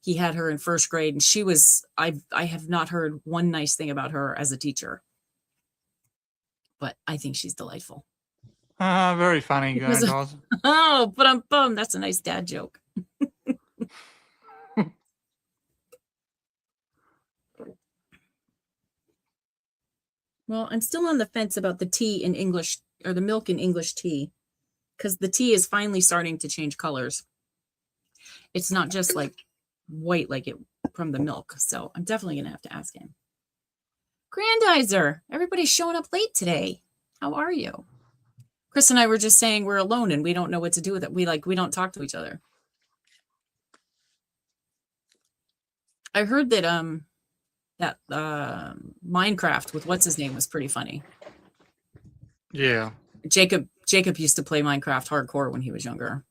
He had her in first grade, and she was, I have not heard one nice thing about her as a teacher, but I think she's delightful. Very funny, guys. Oh, but I'm bummed. That's a nice dad joke. Well, I'm still on the fence about the tea in English, or the milk in English tea, because the tea is finally starting to change colors. It's not just like white like it from the milk. So I'm definitely going to have to ask him. Grandizer, everybody's showing up late today. How are you? Chris and I were just saying we're alone and we don't know what to do with it. We don't talk to each other. I heard that Minecraft with what's his name was pretty funny. Yeah. Jacob used to play Minecraft hardcore when he was younger.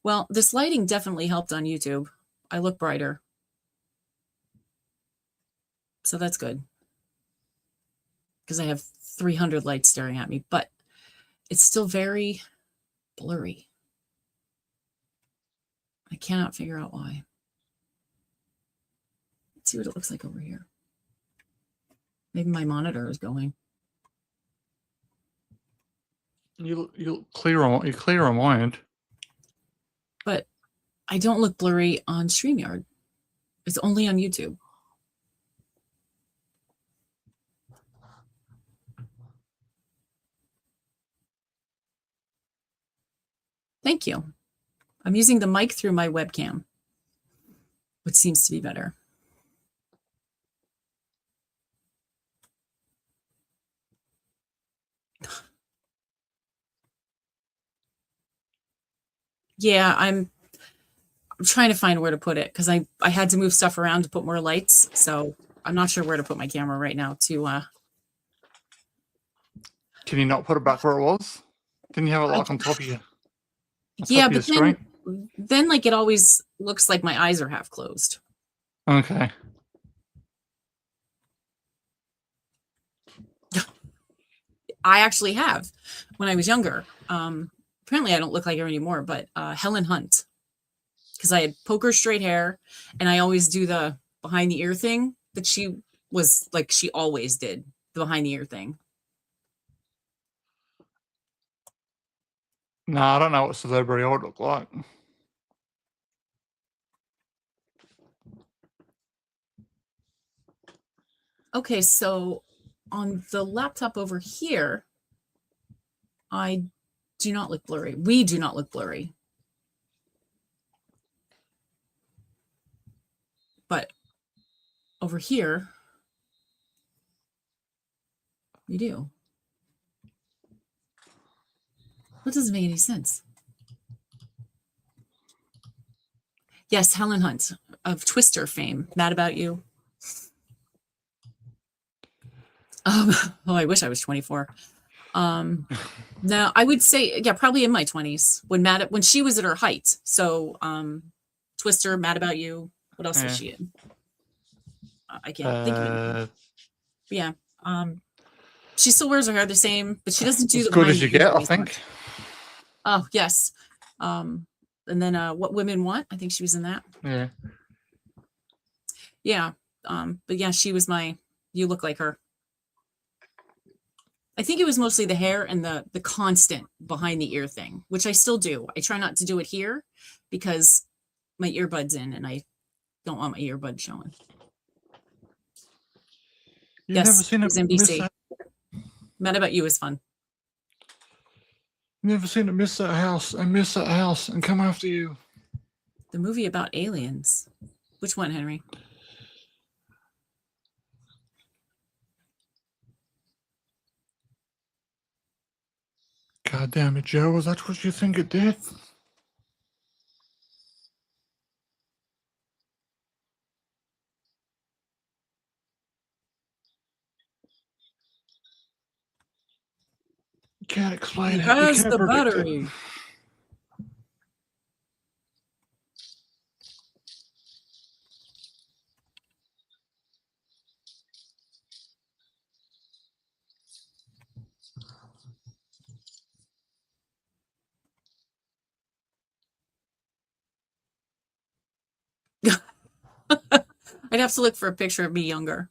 Well, this lighting definitely helped on YouTube. I look brighter. So that's good. Because I have 300 lights staring at me, but it's still very blurry. I cannot figure out why. Let's see what it looks like over here. Maybe my monitor is going. You clear on my end. But I don't look blurry on StreamYard. It's only on YouTube. Thank you. I'm using the mic through my webcam, which seems to be better. Yeah, I'm trying to find where to put it, because I had to move stuff around to put more lights. So I'm not sure where to put my camera right now to Can you not put it back where it was? Didn't you have it like on top of you? Yeah, but then like it always looks like my eyes are half closed. Okay. I actually have when I was younger. Apparently I don't look like her anymore, but Helen Hunt, because I had poker straight hair and I always do the behind the ear thing that she was like, she always did the behind the ear thing. No, I don't know what celebrity I would look like. Okay, so on the laptop over here, I do not look blurry. We do not look blurry. But over here, we do. That doesn't make any sense. Yes, Helen Hunt of Twister fame. Mad About You. Oh, I wish I was 24. No, I would say, yeah, probably in my 20s when she was at her height. So, Twister, Mad About You. What else was she in? I can't think of anything. Yeah. She still wears her hair the same, but she doesn't do as good as you get, I think. Oh, yes. And then What Women Want, I think she was in that. Yeah. Yeah. But yeah, she was you look like her. I think it was mostly the hair and the constant behind the ear thing, which I still do. I try not to do it here because my earbud's in and I don't want my earbud showing. You've never seen it NBC. Mad About You is fun. Never seen it miss that house and come after you. The movie about aliens. Which one, Henry? God damn it, Joe. Is that what you think it did? can't explain He it. You has can't the predict it. battery. I'd have to look for a picture of me younger.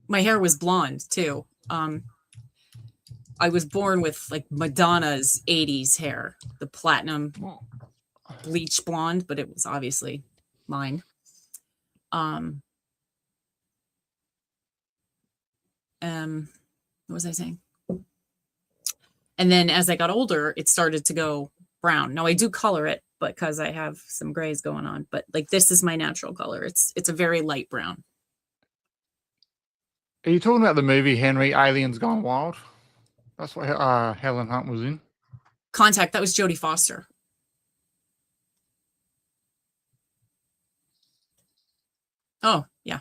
My hair was blonde too. I was born with like Madonna's 80s hair, the platinum bleach blonde, but it was obviously mine. What was I saying? And then as I got older, it started to go brown. Now I do color it because I have some grays going on, but like this is my natural color. It's a very light brown. Are you talking about the movie Henry Aliens Gone Wild? That's what Helen Hunt was in. Contact, that was Jodie Foster. Oh, yeah.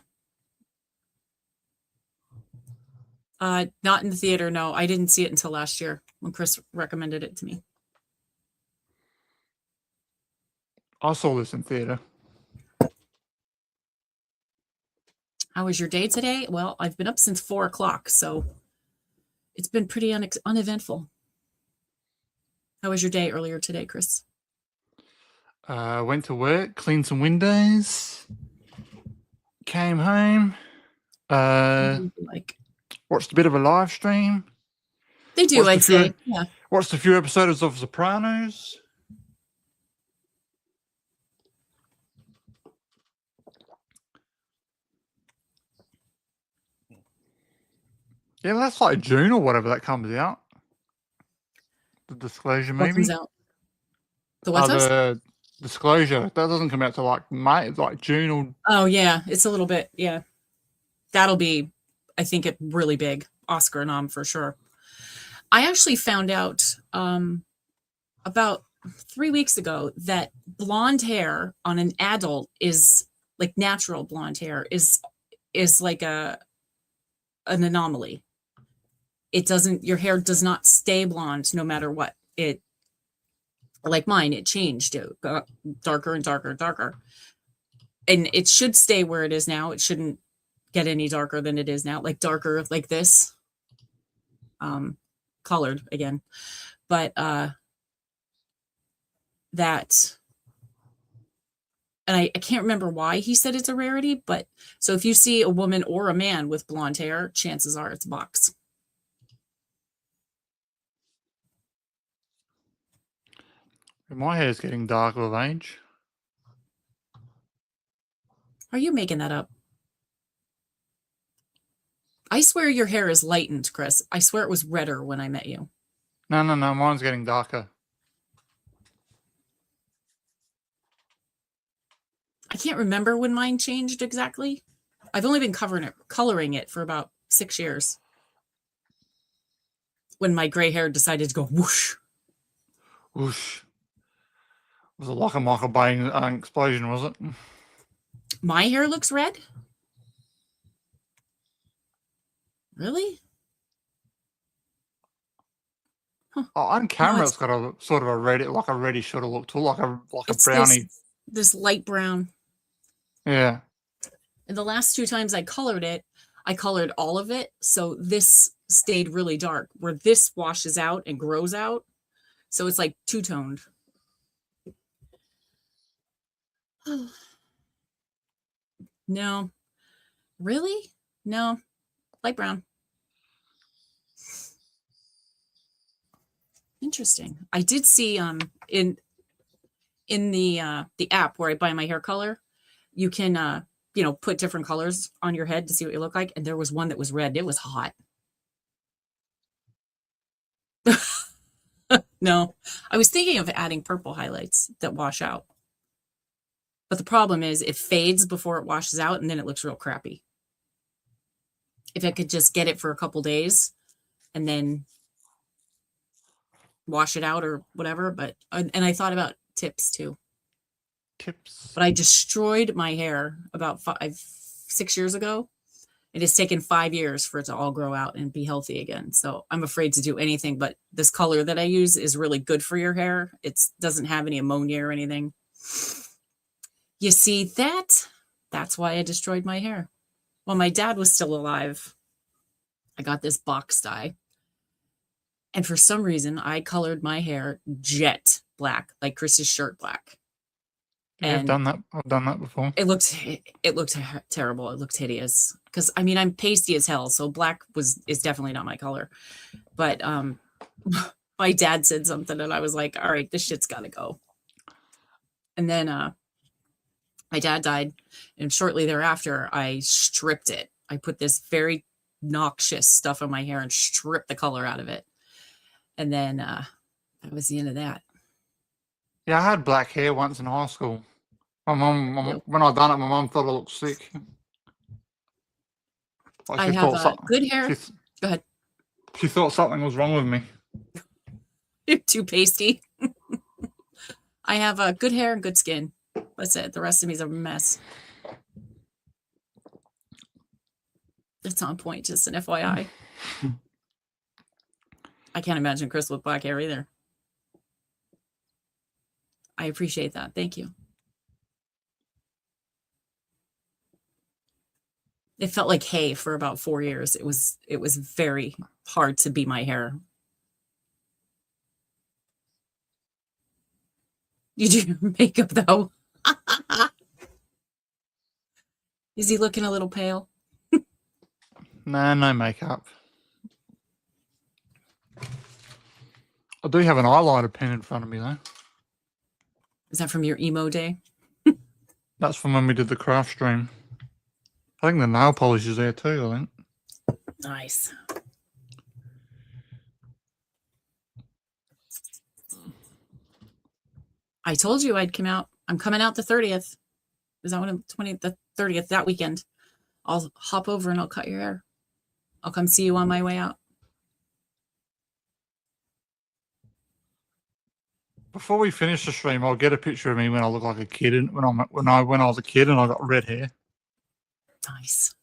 Not in the theater, no. I didn't see it until last year when Chris recommended it to me. I saw this in theater. How was your day today? Well, I've been up since 4 o'clock, so it's been pretty uneventful. How was your day earlier today, Chris? Went to work, cleaned some windows, came home, watched a bit of a live stream. They do, I'd say. Yeah. Watched a few episodes of Sopranos. Yeah, that's like June or whatever that comes out. The Disclosure, maybe. What comes out? The what? The Disclosure. That doesn't come out till like May, like June or. Oh yeah, it's a little bit. Yeah, that'll be, I think, it really big Oscar nom for sure. I actually found out about 3 weeks ago that blonde hair on an adult is like natural blonde hair is like an anomaly. It doesn't, your hair does not stay blonde no matter what. It, like mine, it changed. It got darker and darker and darker. And it should stay where it is now. It shouldn't get any darker than it is now, like darker like this. Colored again. But that, and I can't remember why he said it's a rarity, but so if you see a woman or a man with blonde hair, chances are it's box. My hair is getting darker with age. Are you making that up? I swear your hair is lightened, Chris. I swear it was redder when I met you. No, mine's getting darker. I can't remember when mine changed exactly. I've only been coloring it for about 6 years. When my gray hair decided to go whoosh. Whoosh. Was it like a Michael Bay explosion, was it? My hair looks red? Really? Huh. Oh, on camera, it's got a sort of a red, like a reddish sort of look to it, like a brownie. This light brown. Yeah. And the last 2 times I colored it, I colored all of it. So this stayed really dark, where this washes out and grows out. So it's like two-toned. No. Really? No. Light brown. Interesting. I did see in the app where I buy my hair color, you can put different colors on your head to see what you look like, and there was one that was red. It was hot. No, I was thinking of adding purple highlights that wash out. But the problem is it fades before it washes out, and then it looks real crappy. If I could just get it for a couple days and then wash it out or whatever. And I thought about tips too. Tips. But I destroyed my hair about 6 years ago It has taken 5 years for it to all grow out and be healthy again. So I'm afraid to do anything, but this color that I use is really good for your hair. It doesn't have any ammonia or anything. You see that? That's why I destroyed my hair. When my dad was still alive, I got this box dye. And for some reason, I colored my hair jet black, like Chris's shirt black. Yeah, I've done that. I've done that before. It looked terrible. It looked hideous. Because I mean, I'm pasty as hell, so black is definitely not my color. But my dad said something, and I was like, "All right, this shit's got to go." And then my dad died, and shortly thereafter, I stripped it. I put this very noxious stuff on my hair and stripped the color out of it. And then that was the end of that. Yeah, I had black hair once in high school. My mom, when I done it, my mom thought I looked sick. Like I have good hair. Go ahead. She thought something was wrong with me. You're too pasty. I have good hair and good skin. That's it. The rest of me is a mess. It's on point, just an FYI. I can't imagine Chris with black hair either. I appreciate that. Thank you. It felt like hay for about 4 years. It was very hard to be my hair. You do your makeup though. Is he looking a little pale? Nah, no makeup. I do have an eyeliner pen in front of me though. Is that from your emo day? That's from when we did the craft stream. I think the nail polish is there too, I think. Nice. I told you I'd come out. I'm coming out the 30th. Is that when the 30th, that weekend? I'll hop over and I'll cut your hair. I'll come see you on my way out. Before we finish the stream, I'll get a picture of me when I look like a kid and when I was a kid and I got red hair. Nice.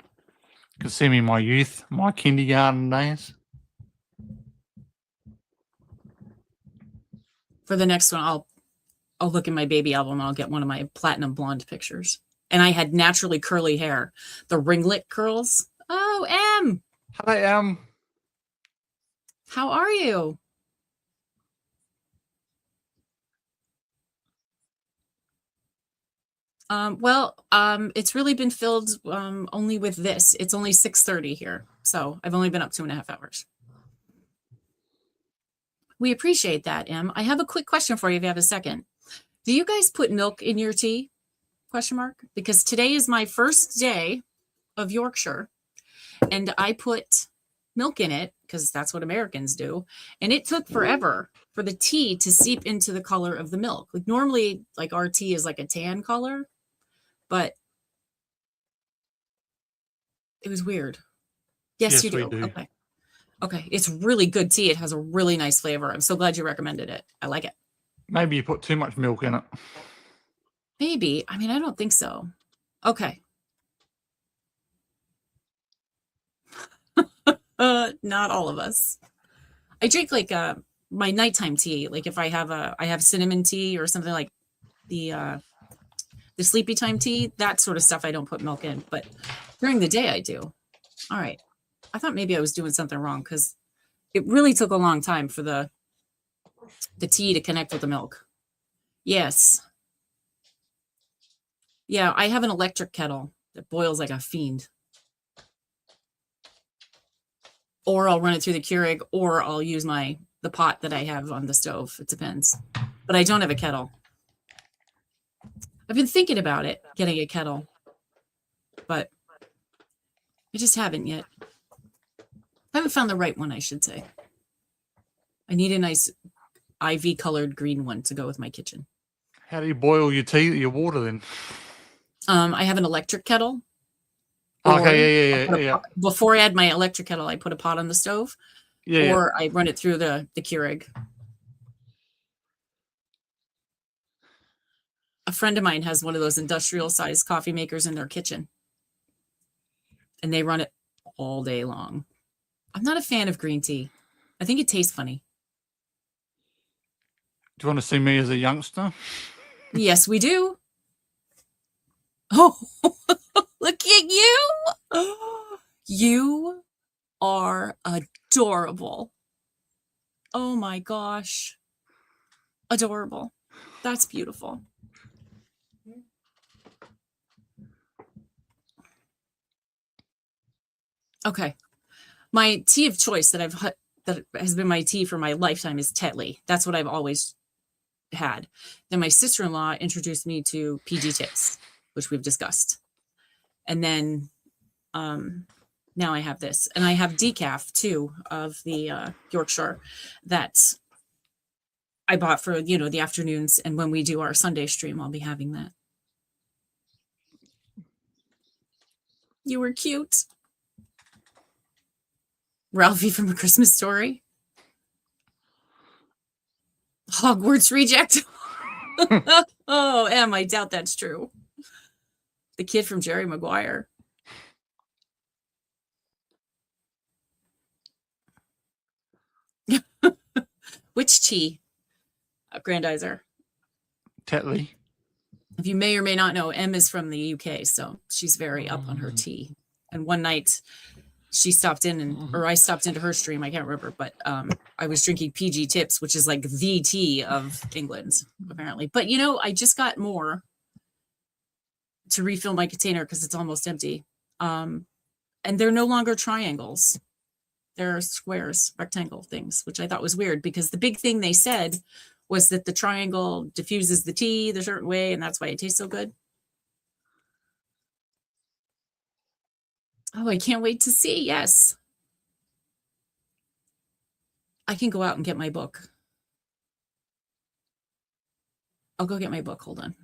You can see me in my youth, my kindergarten days. For the next one, I'll look in my baby album and I'll get one of my platinum blonde pictures. And I had naturally curly hair. The ringlet curls. Oh, M. Hi, M. How are you? It's really been filled only with this. It's only 6:30 here. So I've only been up 2.5 hours. We appreciate that, Em. I have a quick question for you if you have a second. Do you guys put milk in your tea? Question mark. Because today is my first day of Yorkshire and I put milk in it because that's what Americans do. And it took forever for the tea to seep into the color of the milk. Like normally, like our tea is like a tan color, but it was weird. Yes, you do. Okay. Okay. It's really good tea. It has a really nice flavor. I'm so glad you recommended it. I like it. Maybe you put too much milk in it. Maybe. I mean, I don't think so. Okay. Not all of us. I drink like my nighttime tea. Like if I have cinnamon tea or something like the sleepy time tea, that sort of stuff I don't put milk in, but during the day I do. All right. I thought maybe I was doing something wrong because it really took a long time for the tea to connect with the milk. Yes. Yeah, I have an electric kettle that boils like a fiend. Or I'll run it through the Keurig, or I'll use the pot that I have on the stove. It depends. But I don't have a kettle. I've been thinking about it, getting a kettle, but I just haven't yet. I haven't found the right one, I should say. I need a nice IV colored green one to go with my kitchen. How do you boil your water then? I have an electric kettle. Okay, yeah. Before I had my electric kettle, I put a pot on the stove. Yeah. Or I run it through the Keurig. A friend of mine has one of those industrial sized coffee makers in their kitchen. and they run it all day long. I'm not a fan of green tea. I think it tastes funny. Do you want to see me as a youngster? Yes, we do. Oh, look at you. You are adorable. Oh my gosh. Adorable. That's beautiful. Okay. My tea of choice that has been my tea for my lifetime is Tetley. That's what I've always had. Then my sister-in-law introduced me to PG Tips, which we've discussed. And then now I have this. And I have decaf too of the Yorkshire that I bought for, the afternoons. And when we do our Sunday stream, I'll be having that. You were cute. Ralphie from A Christmas Story. Hogwarts reject. Oh, Em, I doubt that's true. The kid from Jerry Maguire. Which tea? Grandizer. Tetley. If you may or may not know, Em is from the UK, so she's very up on her tea. And one night she stopped in or I stopped into her stream, I can't remember, but I was drinking PG Tips, which is like the tea of England, apparently. But I just got more to refill my container because it's almost empty. And they're no longer triangles. They're squares, rectangle things, which I thought was weird because the big thing they said was that the triangle diffuses the tea the certain way, and that's why it tastes so good. Oh, I can't wait to see. Yes. I can go out and get my book. I'll go get my book. Hold on.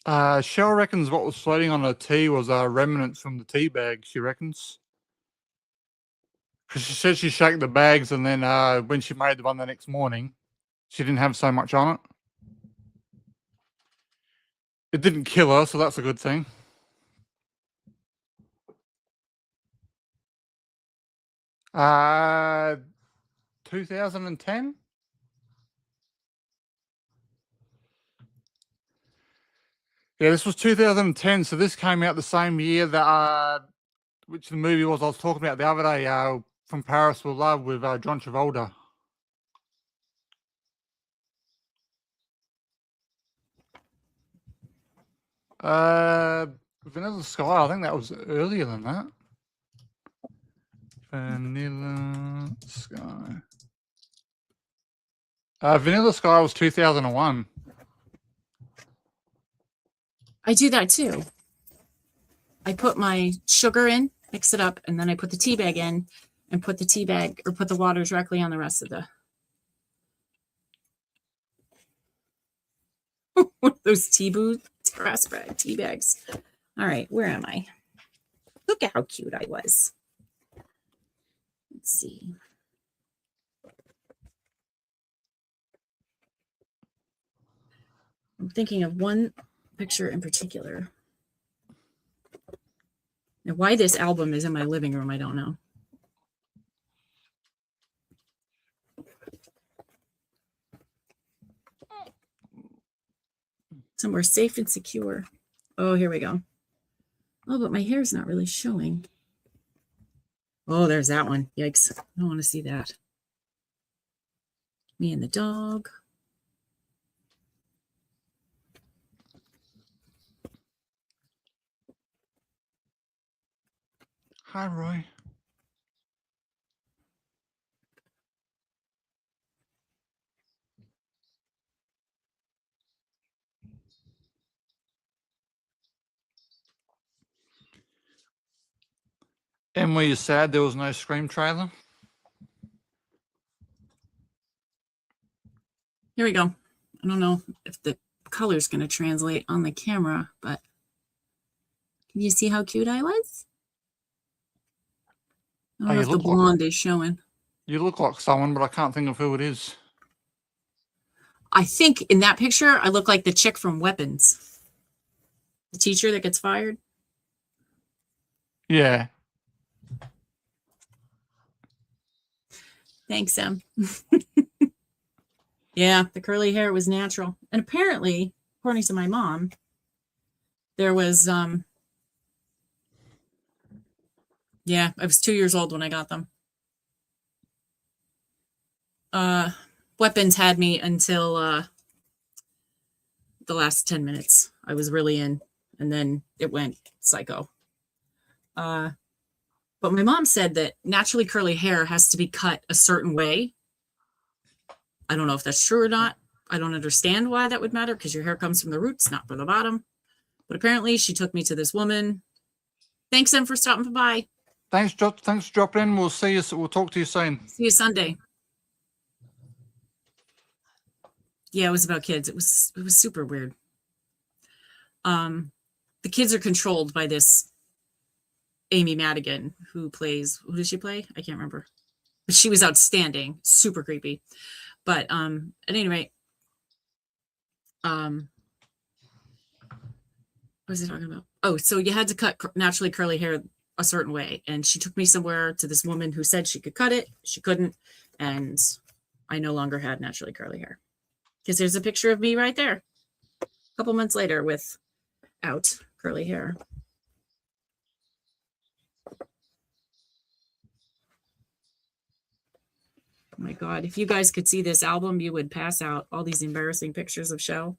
Cheryl reckons what was floating on her tea was remnants from the tea bag, she reckons. Because she said she shaked the bags and then when she made the one the next morning, she didn't have so much on it. It didn't kill her, so that's a good thing. Uh, 2010? Yeah, this was 2010, so this came out the same year that which the movie was I was talking about the other day, From Paris with Love with John Travolta. Vanilla Sky, I think that was earlier than that. Vanilla Sky. Vanilla Sky was 2001. I do that too. I put my sugar in, mix it up, and then I put the tea bag in and put the water directly on the rest of the one of those tea bags. All right, where am I? Look at how cute I was. Let's see. I'm thinking of one picture in particular. Now, why this album is in my living room, I don't know. Somewhere safe and secure. Oh, here we go. Oh, but my hair's not really showing. Oh, there's that one. Yikes. I don't want to see that. Me and the dog. Hi, Roy. And were you sad there was no Scream trailer? Here we go. I don't know if the color's going to translate on the camera, but can you see how cute I was? I don't know if the blonde is showing. You look like someone, but I can't think of who it is. I think in that picture, I look like the chick from Weapons. The teacher that gets fired. Yeah. Thanks, Em. Yeah, the curly hair was natural. And apparently, according to my mom, there was, yeah, I was 2 years old when I got them. Weapons had me until the last 10 minutes. I was really in, and then it went psycho. But my mom said that naturally curly hair has to be cut a certain way. I don't know if that's true or not. I don't understand why that would matter, because your hair comes from the roots, not from the bottom. But apparently she took me to this woman. Thanks, Em, for stopping by. Thanks for dropping in. We'll see you. We'll talk to you soon. See you Sunday. Yeah, it was about kids. It was super weird. The kids are controlled by this Amy Madigan, who does she play? I can't remember. But she was outstanding, super creepy. But at any rate, what was I talking about? Oh, so you had to cut naturally curly hair a certain way. And she took me somewhere to this woman who said she could cut it. She couldn't. And I no longer had naturally curly hair. Because there's a picture of me right there. A couple months later without curly hair. Oh my God. If you guys could see this album, you would pass out. All these embarrassing pictures of Shell.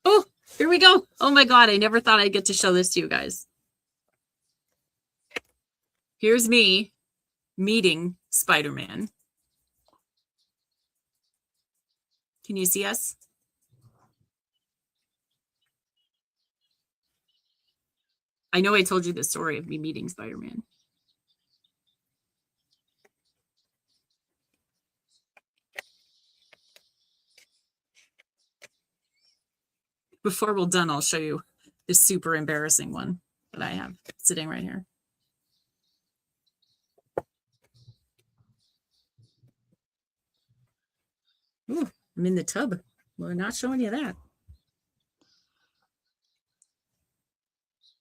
Oh, here we go. Oh my God. I never thought I'd get to show this to you guys. Here's me meeting Spider-Man. Can you see us? I know I told you the story of me meeting Spider-Man. Before we're done, I'll show you this super embarrassing one that I have sitting right here. Ooh, I'm in the tub. We're not showing you that.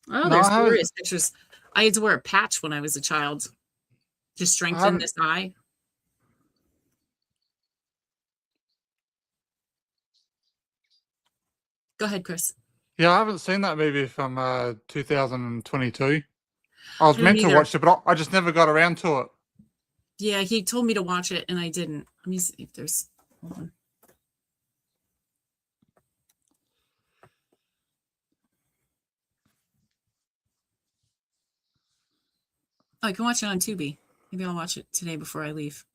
Oh, no, there's glorious pictures. I had to wear a patch when I was a child to strengthen this eye. Go ahead, Chris. Yeah, I haven't seen that movie from 2022. I was meant to watch it, but I just never got around to it. Yeah, he told me to watch it, and I didn't. Let me see if there's... Hold on. Oh, I can watch it on Tubi. Maybe I'll watch it today before I leave.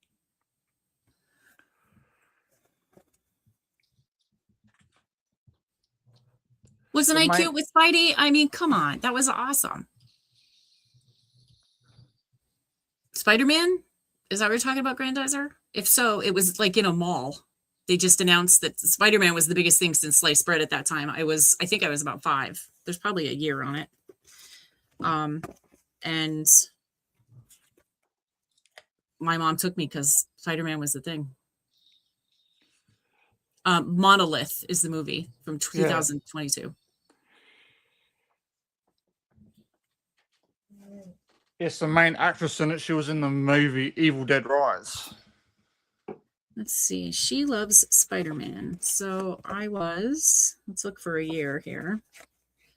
Wasn't I cute with Spidey? I mean, come on. That was awesome. Spider-Man? Is that what you're talking about, Grandizer? If so, it was like in a mall. They just announced that Spider-Man was the biggest thing since sliced bread at that time. I think I was about 5. There's probably a year on it. And my mom took me because Spider-Man was the thing. Monolith is the movie from 2022. Yeah. Yes, the main actress in it. She was in the movie Evil Dead Rise. Let's see. She loves Spider-Man. So let's look for a year here. I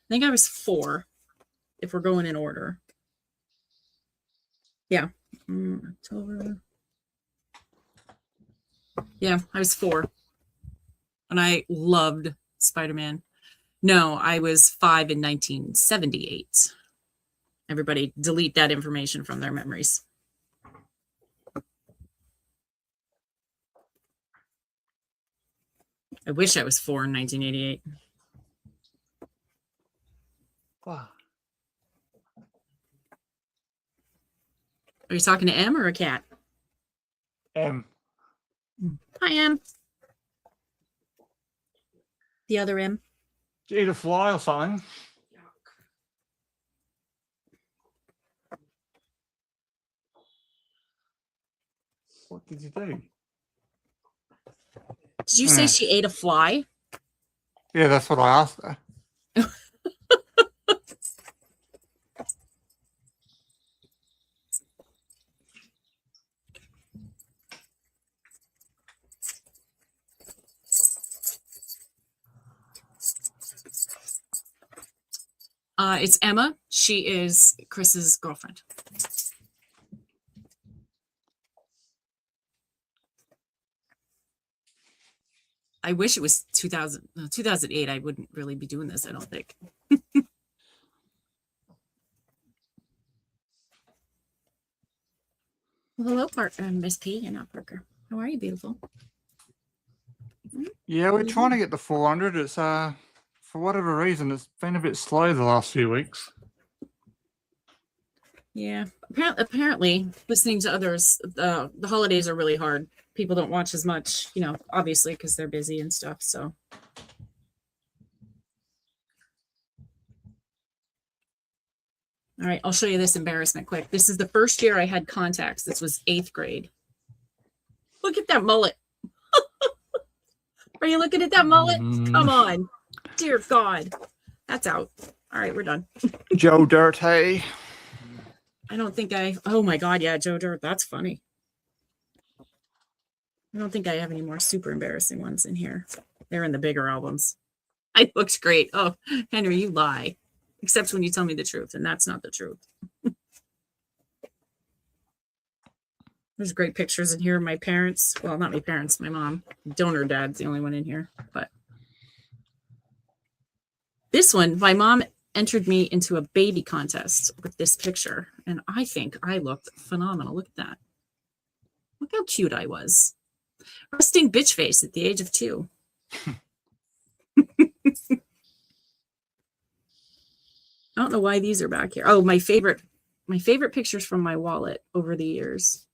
think I was 4, if we're going in order. Yeah. October. Yeah, I was 4. And I loved Spider-Man. No, I was 5 in 1978. Everybody delete that information from their memories. I wish I was 4 in 1988. Wow. Are you talking to M or a cat? M. Hi, M. The other M. Did you eat a fly or something? What did you do? Did you say she ate a fly? Yeah, that's what I asked her. It's Emma. She is Chris's girlfriend. I wish it was 2008. I wouldn't really be doing this, I don't think. Well, hello, Parker. Miss P. You're not Parker. How are you, beautiful? Yeah, we're trying to get to 400. It's for whatever reason, it's been a bit slow the last few weeks. Yeah, apparently, listening to others, the holidays are really hard. People don't watch as much, obviously because they're busy and stuff. So, all right, I'll show you this embarrassment quick. This is the first year I had contacts. This was 8th grade. Look at that mullet. Are you looking at that mullet? Come on. Dear God. That's out. All right, we're done. Joe Dirt, hey. I don't think oh my God, yeah, Joe Dirt. That's funny. I don't think I have any more super embarrassing ones in here. They're in the bigger albums. I looked great. Oh, Henry, you lie. Except when you tell me the truth, and that's not the truth. There's great pictures in here of my parents. Well, not my parents, my mom. Donor dad's the only one in here. But this one, my mom entered me into a baby contest with this picture, and I think I looked phenomenal. Look at that. Look how cute I was. Resting bitch face at the age of 2. I don't know why these are back here. Oh, my favorite pictures from my wallet over the years.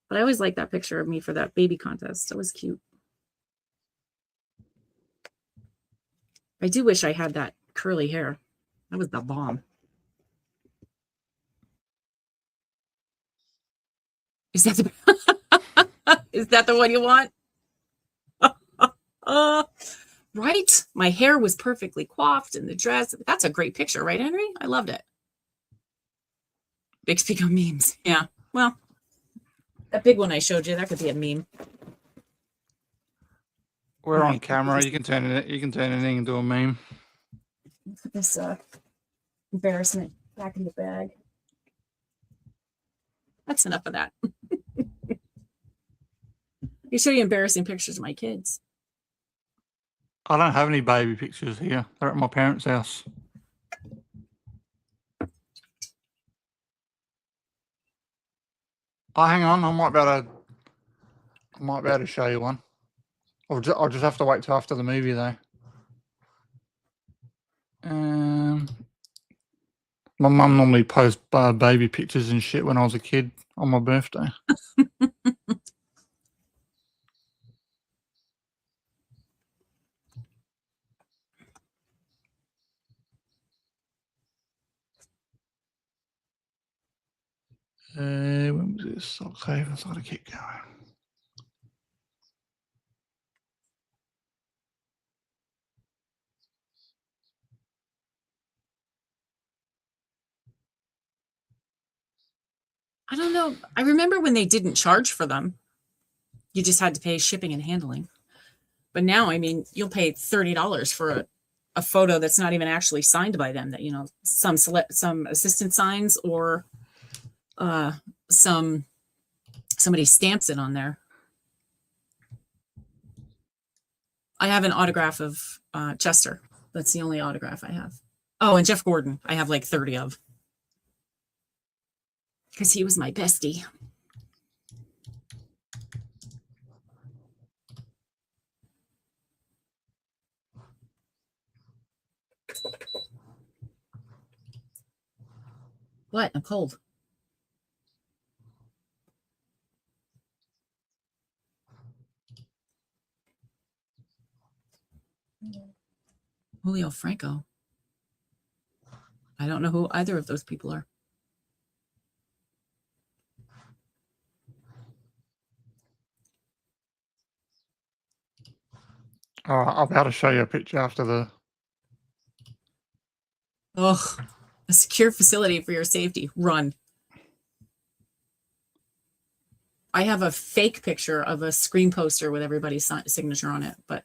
But I always liked that picture of me for that baby contest. That was cute. I do wish I had that curly hair. That was the bomb. Is that the one you want? Right? My hair was perfectly coiffed in the dress. That's a great picture, right, Henry? I loved it. Big speak on memes. Yeah. Well, that big one I showed you, that could be a meme. We're on camera. You can turn anything into a meme. Put this embarrassment back in the bag. That's enough of that. I show you embarrassing pictures of my kids. I don't have any baby pictures here. They're at my parents' house. Oh, hang on. I might be able to show you one. I'll just have to wait till after the movie, though. My mum normally posts baby pictures and shit when I was a kid on my birthday. When was this? Okay, I've got to keep going. I don't know. I remember when they didn't charge for them. You just had to pay shipping and handling. But now, I mean, you'll pay $30 for a photo that's not even actually signed by them, that, some assistant signs or somebody stamps it on there. I have an autograph of Chester. That's the only autograph I have. Oh, and Jeff Gordon. I have like 30 of. Because he was my bestie. What? I'm cold. Julio Franco. I don't know who either of those people are. I'll be able to show you a picture after the... Ugh. A secure facility for your safety. Run. I have a fake picture of a screen poster with everybody's signature on it, but...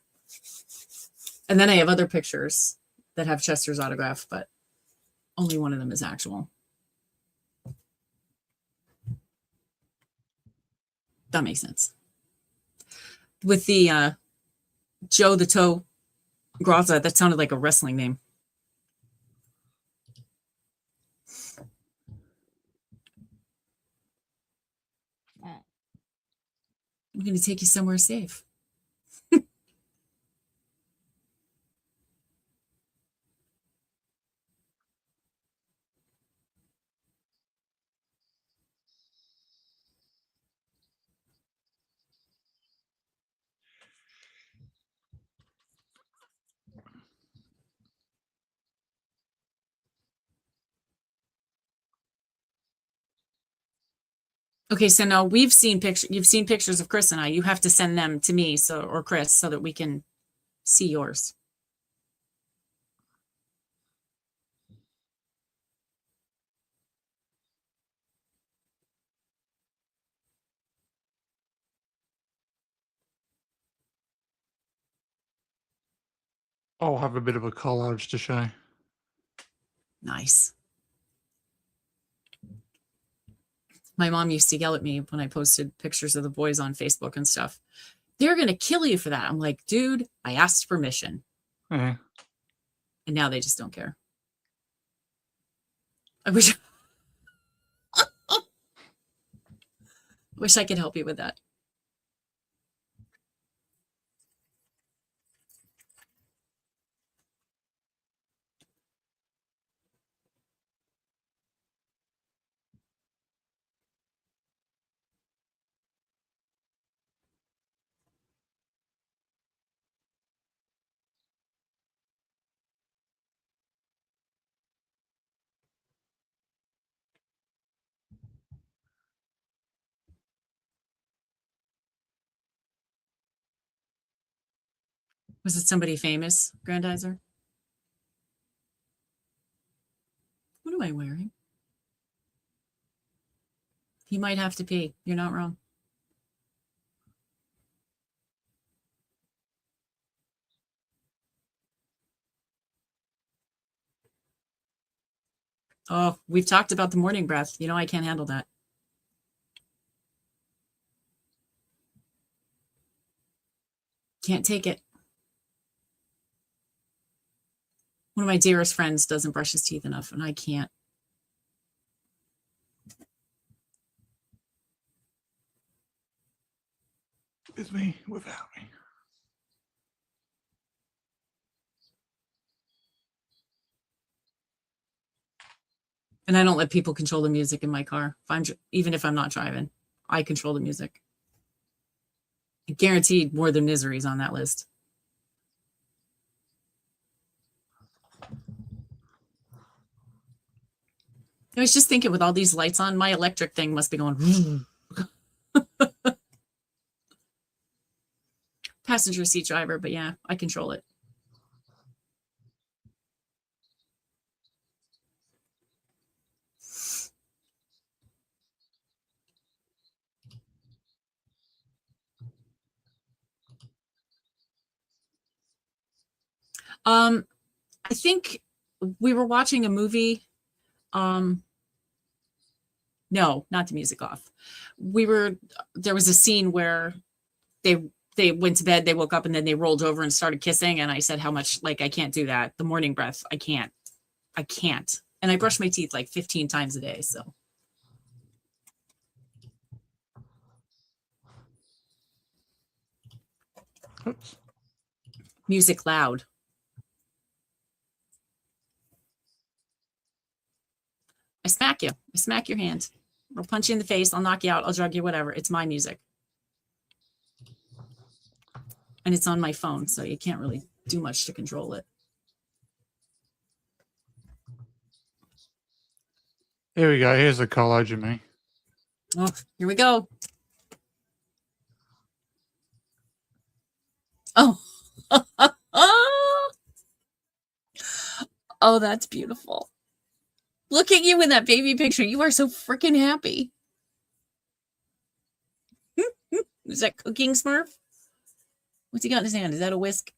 And then I have other pictures that have Chester's autograph, but only one of them is actual. That makes sense. With the Joe the Toe Graza, that sounded like a wrestling name. I'm going to take you somewhere safe. Okay, so now you've seen pictures of Chris and I. You have to send them to me, or Chris, so that we can see yours. I'll have a bit of a collage to show. Nice. My mom used to yell at me when I posted pictures of the boys on Facebook and stuff. They're going to kill you for that. I'm like, dude, I asked permission. Yeah. And now they just don't care. I wish I could help you with that. Was it somebody famous, Grandizer? What am I wearing? He might have to pee. You're not wrong. Oh, we've talked about the morning breath. You know, I can't handle that. Can't take it. One of my dearest friends doesn't brush his teeth enough, and I can't. With me, without me. And I don't let people control the music in my car. Even if I'm not driving, I control the music. Guaranteed more than Misery's on that list. I was just thinking, with all these lights on, my electric thing must be going. Passenger seat driver, but yeah, I control it. I think we were watching a movie. No, not the music off. There was a scene where they went to bed, they woke up, and then they rolled over and started kissing. And I said how much, I can't do that. The morning breath, I can't. And I brush my teeth like 15 times a day. So. Oops. Music loud. I smack you. I smack your hand. I'll punch you in the face. I'll knock you out. I'll drug you, whatever. It's my music. And it's on my phone, so you can't really do much to control it. Here we go. Here's a collage of me. Oh, here we go. Oh. Oh, that's beautiful. Look at you in that baby picture. You are so freaking happy. Is that cooking Smurf? What's he got in his hand? Is that a whisk?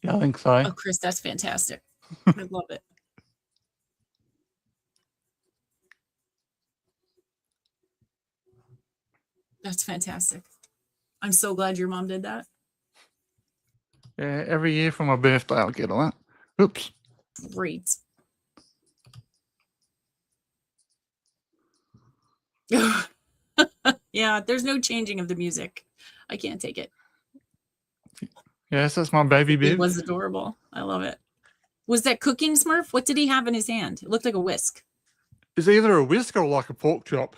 Yeah, I think so. Oh, Chris, that's fantastic. I love it. That's fantastic. I'm so glad your mom did that. Yeah, every year for my birthday, I'll get on that. Oops. Great. Yeah, there's no changing of the music. I can't take it. Yes, that's my baby It bib. was adorable. I love it. Was that cooking Smurf? What did he have in his hand? It looked like a whisk. It's either a whisk or like a pork chop.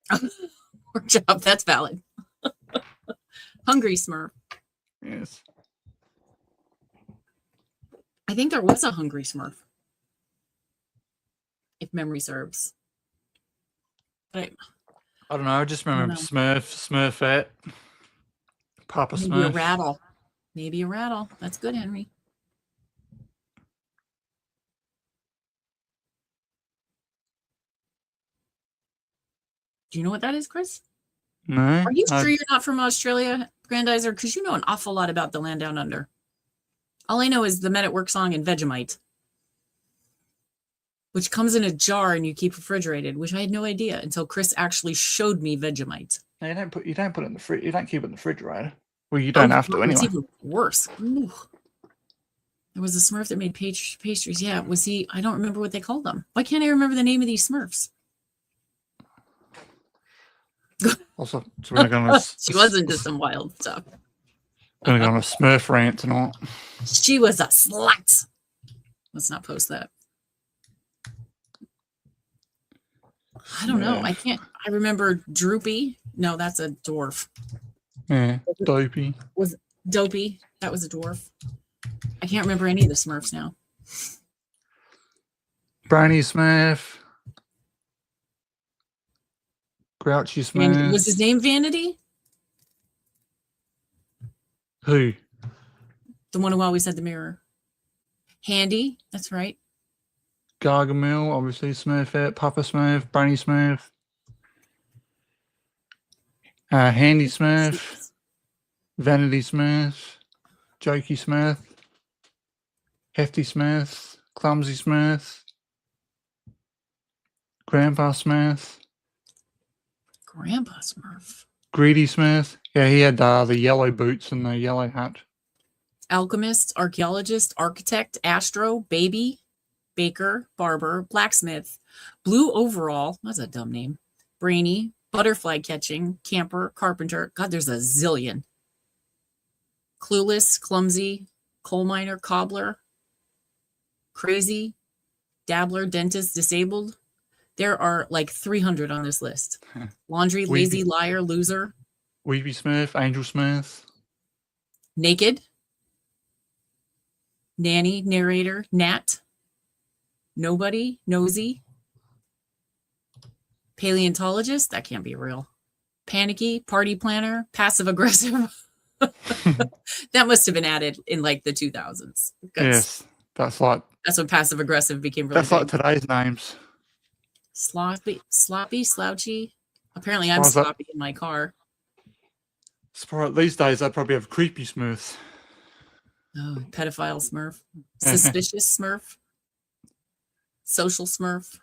Pork chop, that's valid. Hungry Smurf. Yes. I think there was a hungry Smurf, if memory serves. But I don't know. I just remember know. Smurfette, Papa maybe Smurf. a rattle. Maybe a rattle. That's good, Henry. Do you know what that is, Chris? No. Are you sure you're not from Australia, Grandizer? Because you know an awful lot about the land down under. All I know is the Men at Work song and Vegemite, which comes in a jar and you keep refrigerated, which I had no idea until Chris actually showed me Vegemite. No, you don't put it in the fridge. You don't keep it in the refrigerator. Well, you don't have to anyway. It's even worse. Ooh. There was a Smurf that made pastries. Yeah, was he? I don't remember what they called them. Why can't I remember the name of these Smurfs? Also, so we're going to. She was into some wild stuff. Going to go on a Smurf rant tonight. She was a slut. Let's not post that. I don't know. I can't. I remember Droopy. No, that's a dwarf. Yeah, Dopey. Was Dopey? That was a dwarf. I can't remember any of the Smurfs now. Brownie Smurf. Grouchy Smurf. And was his name Vanity? Who? The one who always had the mirror. Handy. That's right. Gargamel, obviously Smurfette, Papa Smurf, Brownie Smurf. Handy Smurf. Vanity Smurf. Jokey Smurf. Hefty Smurf. Clumsy Smurf. Grandpa Smurf. Grandpa Smurf. Greedy Smurf. Yeah, he had the yellow boots and the yellow hat. Alchemist, archaeologist, architect, astro, baby, baker, barber, blacksmith, blue overall. That's a dumb name. Brainy, butterfly catching, camper, carpenter. God, there's a zillion. Clueless, clumsy, coal miner, cobbler, crazy, dabbler, dentist, disabled. There are like 300 on this list. Laundry, lazy, liar, loser. Weepy Smurf, Angel Smurf. Naked. Nanny, narrator, Nat. Nobody, nosy. Paleontologist, that can't be real. Panicky, party planner, passive aggressive. That must have been added in like the 2000s. Yes, that's when passive aggressive became really big. Like today's names. Sloppy, slouchy. Apparently I'm sloppy in my car. These days I'd probably have creepy Smurfs. Oh, pedophile Smurf. Suspicious Smurf. Social Smurf.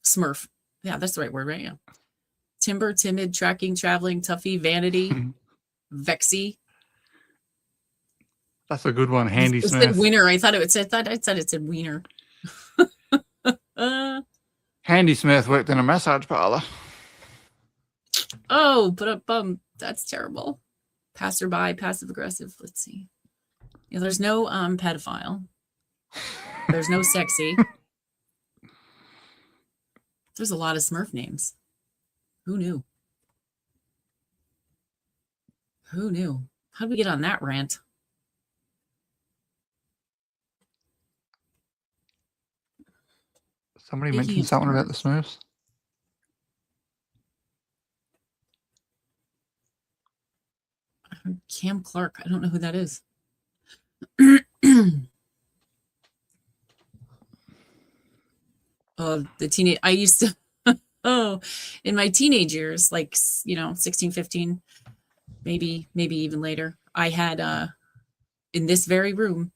Smurf. Yeah, that's the right word, right? Yeah. Timber, timid, tracking, traveling, toughie, vanity, vexy. That's a good one. Handy It Smurf. said winner. I thought it said wiener. Handy Smurf worked in a massage parlor. Oh, but that's terrible. Passerby, passive aggressive. Let's see. Yeah, there's no pedophile. There's no sexy. There's a lot of Smurf names. Who knew? Who knew? How did we get on that rant? Somebody Speaking mentioned of something about the Smurfs. Cam Clark. I don't know who that is. The teenage. I used to. In my teenage years, like 16, 15, maybe even later, I had in this very room,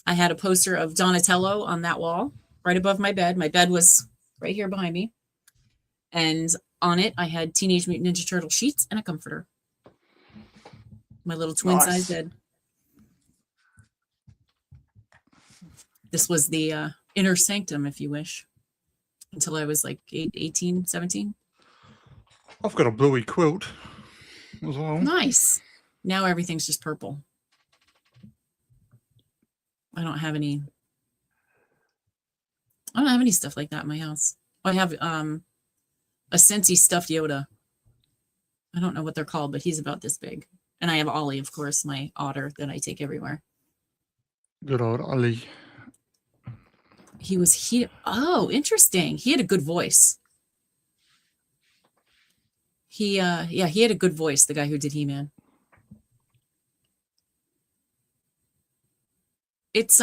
I had a poster of Donatello on that wall right above my bed. My bed was right here behind me, and on it I had Teenage Mutant Ninja Turtle sheets and a comforter. My little twin size bed. This was the inner sanctum, if you wish, until I was like 18, 17. I've got a bluey quilt as well. Nice. Now everything's just purple. I don't have any stuff like that in my house. I have a Scentsy stuffed Yoda. I don't know what they're called, but he's about this big. And I have Ollie, of course, my otter that I take everywhere. Good old Ollie. Oh, interesting. He had a good voice. He had a good voice, the guy who did He-Man. It's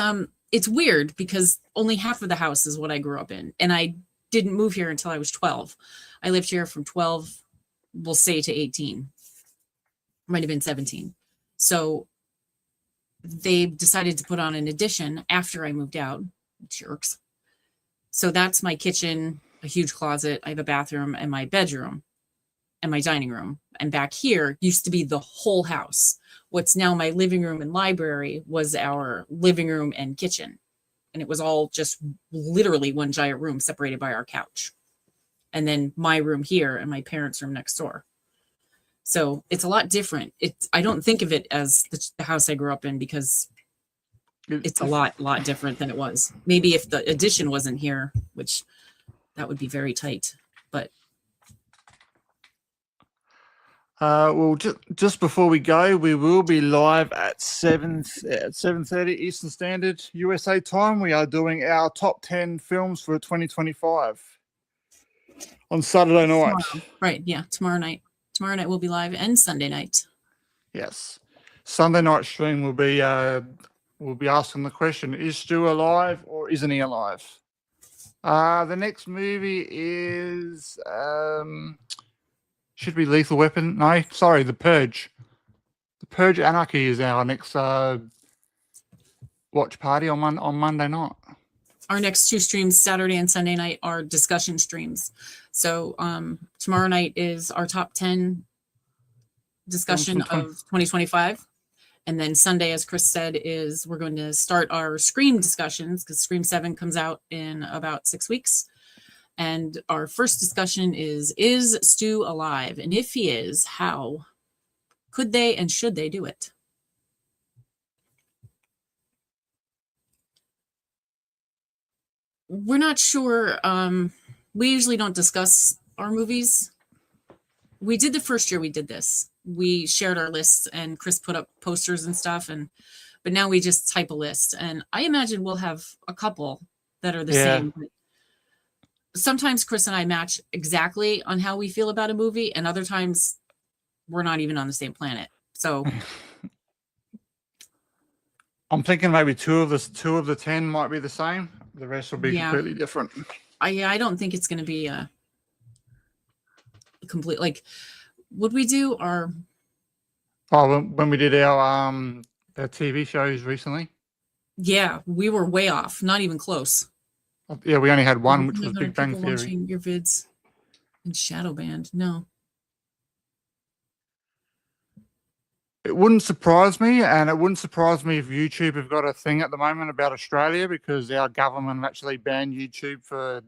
weird because only half of the house is what I grew up in, and I didn't move here until I was 12. I lived here from 12, we'll say, to 18. Might have been 17. So they decided to put on an addition after I moved out. Jerks. So that's my kitchen, a huge closet. I have a bathroom and my bedroom and my dining room. And back here used to be the whole house. What's now my living room and library was our living room and kitchen. And it was all just literally one giant room separated by our couch. And then my room here and my parents' room next door. So it's a lot different. I don't think of it as the house I grew up in because it's a lot different than it was. Maybe if the addition wasn't here, which that would be very tight. But well, just before we go, we will be live at 7:30 Eastern Standard USA time. We are doing our top 10 films for 2025 on Saturday night. Tomorrow. Right? Yeah, tomorrow night. Tomorrow night we'll be live, and Sunday night. Yes, Sunday night stream will be. We'll be asking the question: is Stu alive or isn't he alive? The next movie is should be Lethal Weapon. No, sorry, The Purge. The Purge Anarchy is our next watch party on Monday night. Our next two streams, Saturday and Sunday night, are discussion streams. So tomorrow night is our top 10 discussion of 2025. And then Sunday, as Chris said, is we're going to start our Scream discussions because Scream 7 comes out in about 6 weeks. And our first discussion is Stu alive? And if he is, how could they and should they do it? We're not sure. We usually don't discuss our movies. We did the first year we did this. We shared our lists and Chris put up posters and stuff. But now we just type a list. And I imagine we'll have a couple that are the same. Sometimes Chris and I match exactly on how we feel about a movie. And other times we're not even on the same planet. So I'm thinking maybe two of the 10 might be the same. The rest will be completely different. I don't think it's going to be a complete, like, would we do our... Oh, when we did our TV shows recently? Yeah, we were way off. Not even close. Yeah, we only had one, which was Big Bang Theory. Watching your vids in Shadow Band. No. It wouldn't surprise me, and it wouldn't surprise me if YouTube have got a thing at the moment about Australia because our government actually banned YouTube for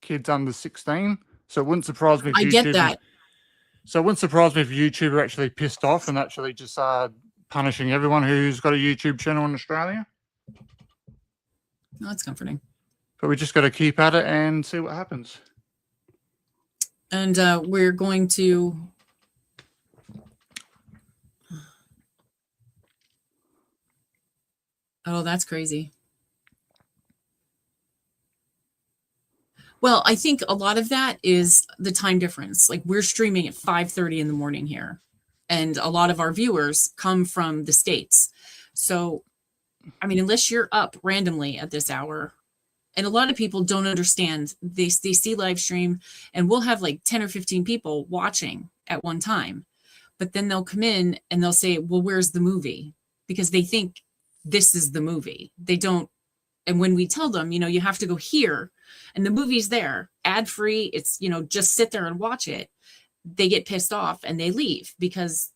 kids under 16. So it wouldn't surprise me if I get that. So it wouldn't surprise me if YouTube are actually pissed off and actually just punishing everyone who's got a YouTube channel in Australia. No, that's comforting. But we just got to keep at it and see what happens. And we're going to... Oh, that's crazy. Well, I think a lot of that is the time difference. Like we're streaming at 5:30 in the morning here, and a lot of our viewers come from the States. So, I mean, unless you're up randomly at this hour, and a lot of people don't understand, they see live stream and we'll have like 10 or 15 people watching at one time. But then they'll come in and they'll say, well, where's the movie? Because they think this is the movie. They don't. And when we tell them, you have to go here and the movie's there, ad free, it's, just sit there and watch it, they get pissed off and they leave because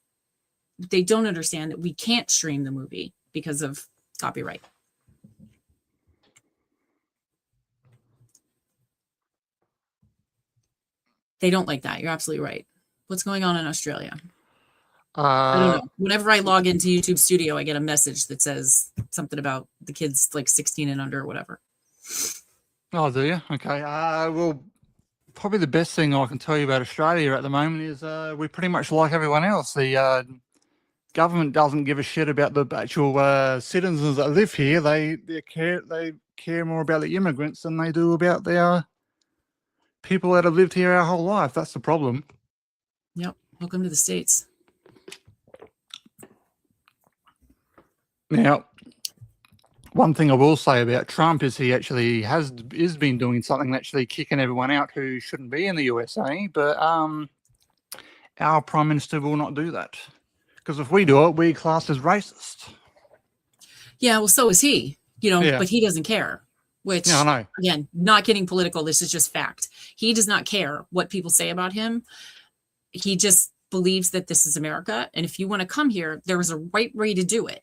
they don't understand that we can't stream the movie because of copyright. They don't like that. You're absolutely right. What's going on in Australia? I don't know. Whenever I log into YouTube Studio, I get a message that says something about the kids like 16 and under or whatever. Oh, do you? Okay. Well, probably the best thing I can tell you about Australia at the moment is we're pretty much like everyone else. The government doesn't give a shit about the actual citizens that live here. They care more about the immigrants than they do about their people that have lived here our whole life. That's the problem. Yep. Welcome to the States. Now, one thing I will say about Trump is he actually is been doing something, actually kicking everyone out who shouldn't be in the USA. But our Prime Minister will not do that, because if we do it, we're classed as racist. Yeah, well, so is he. But he doesn't care. Which, I know. Again, not getting political. This is just fact. He does not care what people say about him. He just believes that this is America, and if you want to come here, there is a right way to do it.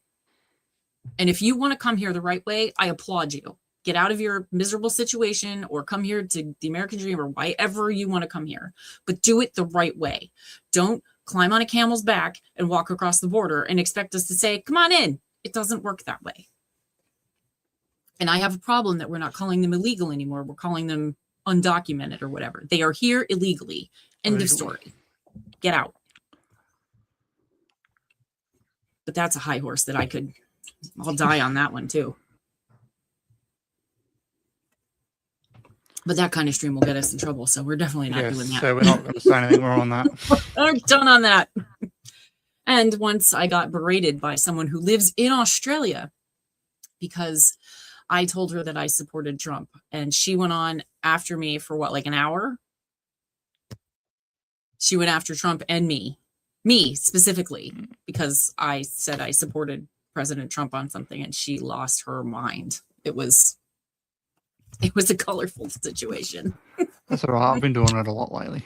And if you want to come here the right way, I applaud you. Get out of your miserable situation or come here to the American dream or wherever you want to come here. But do it the right way. Don't climb on a camel's back and walk across the border and expect us to say, come on in. It doesn't work that way. And I have a problem that we're not calling them illegal anymore. We're calling them undocumented or whatever. They are here illegally. End of story. Get out. But that's a high horse that I'll die on that one too. But that kind of stream will get us in trouble, so we're definitely not doing that. So we're not going to say anything more on that. We're done on that. And once I got berated by someone who lives in Australia because I told her that I supported Trump, and she went on after me for like an hour? She went after Trump and me specifically, because I said I supported President Trump on something, and she lost her mind. It was a colorful situation. That's all right. I've been doing it a lot lately.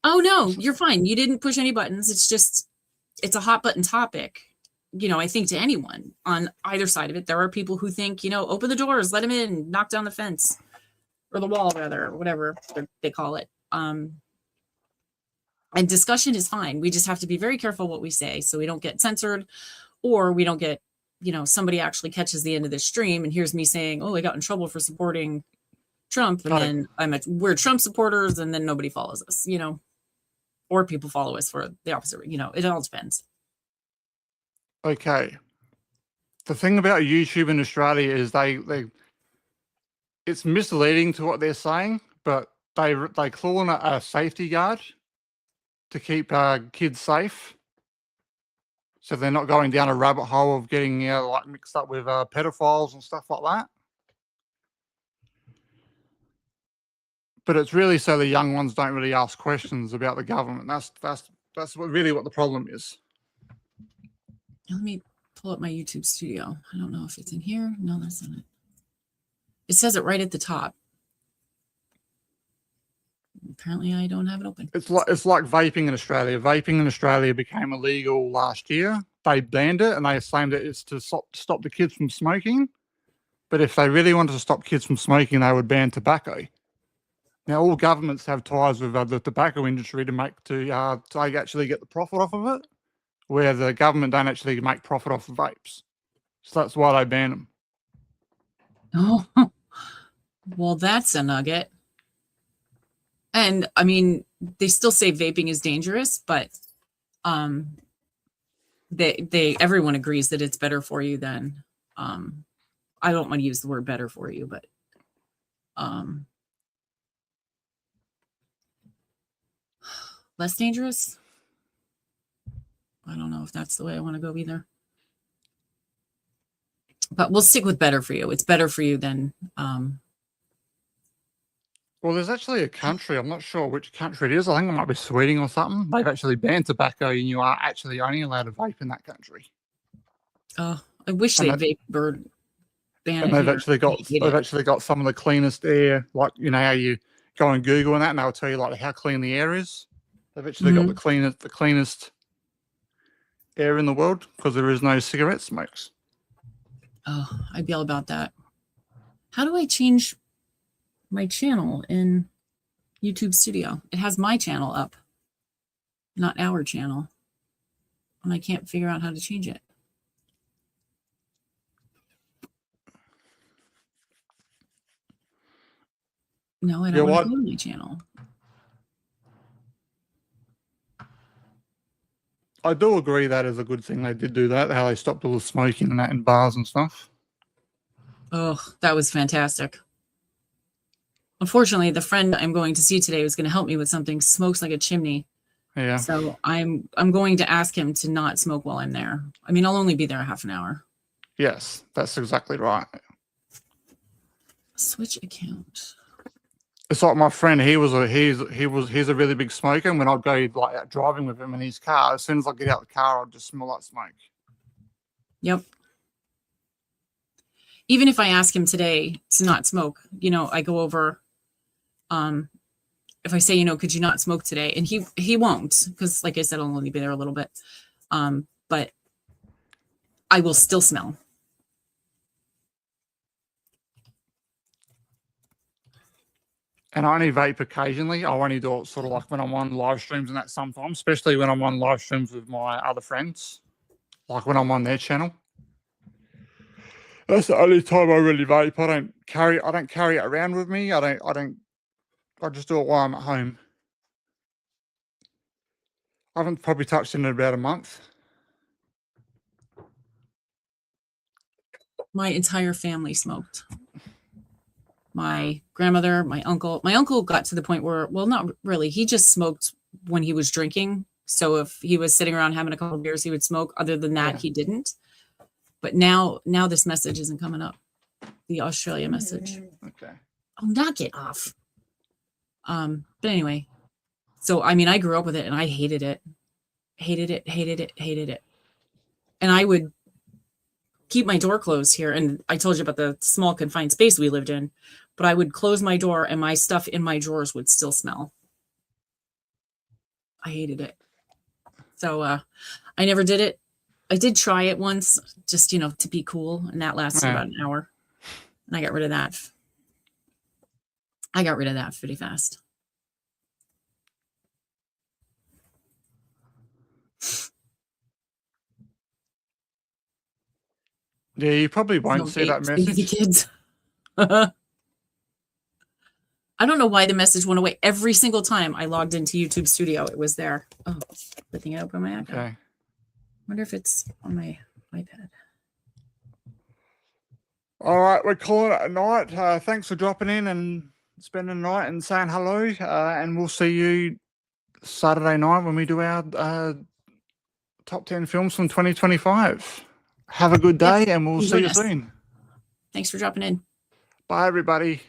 Oh no, you're fine. You didn't push any buttons. It's a hot button topic. I think to anyone on either side of it, there are people who think, open the doors, let him in, knock down the fence or the wall, rather, or whatever they call it. And discussion is fine. We just have to be very careful what we say so we don't get censored, or we don't get, somebody actually catches the end of this stream and hears me saying, oh, I got in trouble for supporting Trump. And then we're Trump supporters, and then nobody follows us, or people follow us for the opposite. It all depends. Okay. The thing about YouTube in Australia is it's misleading to what they're saying, but they call in a safety guard to keep kids safe, so they're not going down a rabbit hole of getting mixed up with pedophiles and stuff like that. But it's really so the young ones don't really ask questions about the government. That's what the problem is. Let me pull up my YouTube Studio. I don't know if it's in here. No, that's not it. It says it right at the top. Apparently, I don't have it open. It's like vaping in Australia. Vaping in Australia became illegal last year. They banned it, and they claimed that it's to stop the kids from smoking. But if they really wanted to stop kids from smoking, they would ban tobacco. Now, all governments have ties with the tobacco industry to actually get the profit off of it, where the government don't actually make profit off of vapes. So that's why they ban them. Oh, well, that's a nugget. And I mean, they still say vaping is dangerous, but everyone agrees that it's better for you than I don't want to use the word better for you, but Less dangerous? I don't know if that's the way I want to go either. But we'll stick with better for you. It's better for you than Well, there's actually a country, I'm not sure which country it is. I think it might be Sweden or something. They've actually banned tobacco, and you are actually only allowed to vape in that country. oh, I wish And they'd vape bird ban And it they've here. actually got some of the cleanest air, like you know how you go on Google and that, and they'll tell you like how clean the air is. They've actually got the cleanest air in the world because there is no cigarette smokes. Oh, I'd be all about that. How do I change my channel in YouTube Studio? It has my channel up, not our channel. And I can't figure out how to change it. No, I don't want to go to my channel. I do agree that is a good thing they did do that, how they stopped all the smoking and that in bars and stuff. Oh, that was fantastic. Unfortunately, the friend I'm going to see today was going to help me with something, smokes like a chimney. Yeah. So I'm going to ask him to not smoke while I'm there. I mean, I'll only be there a half an hour. Yes, that's exactly right. Switch account. It's like my friend. He's a really big smoker. And when I'd go like out driving with him in his car, as soon as I get out the car, I'd just smell like smoke. Yep. Even if I ask him today to not smoke, you know, I go over. If I say, you know, could you not smoke today, and he won't, because like I said, I'll only be there a little bit. But I will still smell. And I only vape occasionally. I only do it sort of like when I'm on live streams and that sometimes, especially when I'm on live streams with my other friends, like when I'm on their channel. That's the only time I really vape. I don't carry it around with me. I just do it while I'm at home. I haven't probably touched it in about a month. My entire family smoked. My grandmother, my uncle. My uncle got to the point where, well, not really. He just smoked when he was drinking. So if he was sitting around having a couple of beers, he would smoke. Other than that, he didn't. But now this message isn't coming up. The Australia message. Okay. Oh, knock it off. But anyway, so I mean, I grew up with it and I hated it. Hated it. And I would keep my door closed here. And I told you about the small confined space we lived in, but I would close my door and my stuff in my drawers would still smell. I hated it. So I never did it. I did try it once, just, you know, to be cool. And that lasted about an hour. And I got rid of that. Pretty fast. Yeah, you probably won't see that message. Kids. I don't know why the message went away. Every single time I logged into YouTube Studio, it was there. Oh, good thing I opened my iPad. Okay. Wonder if it's on my iPad. All right, we're calling it a night. Thanks for dropping in and spending the night and saying hello. And we'll see you Saturday night when we do our top 10 films from 2025. Have a good day, and we'll see you soon. Thanks for dropping in. Bye, everybody.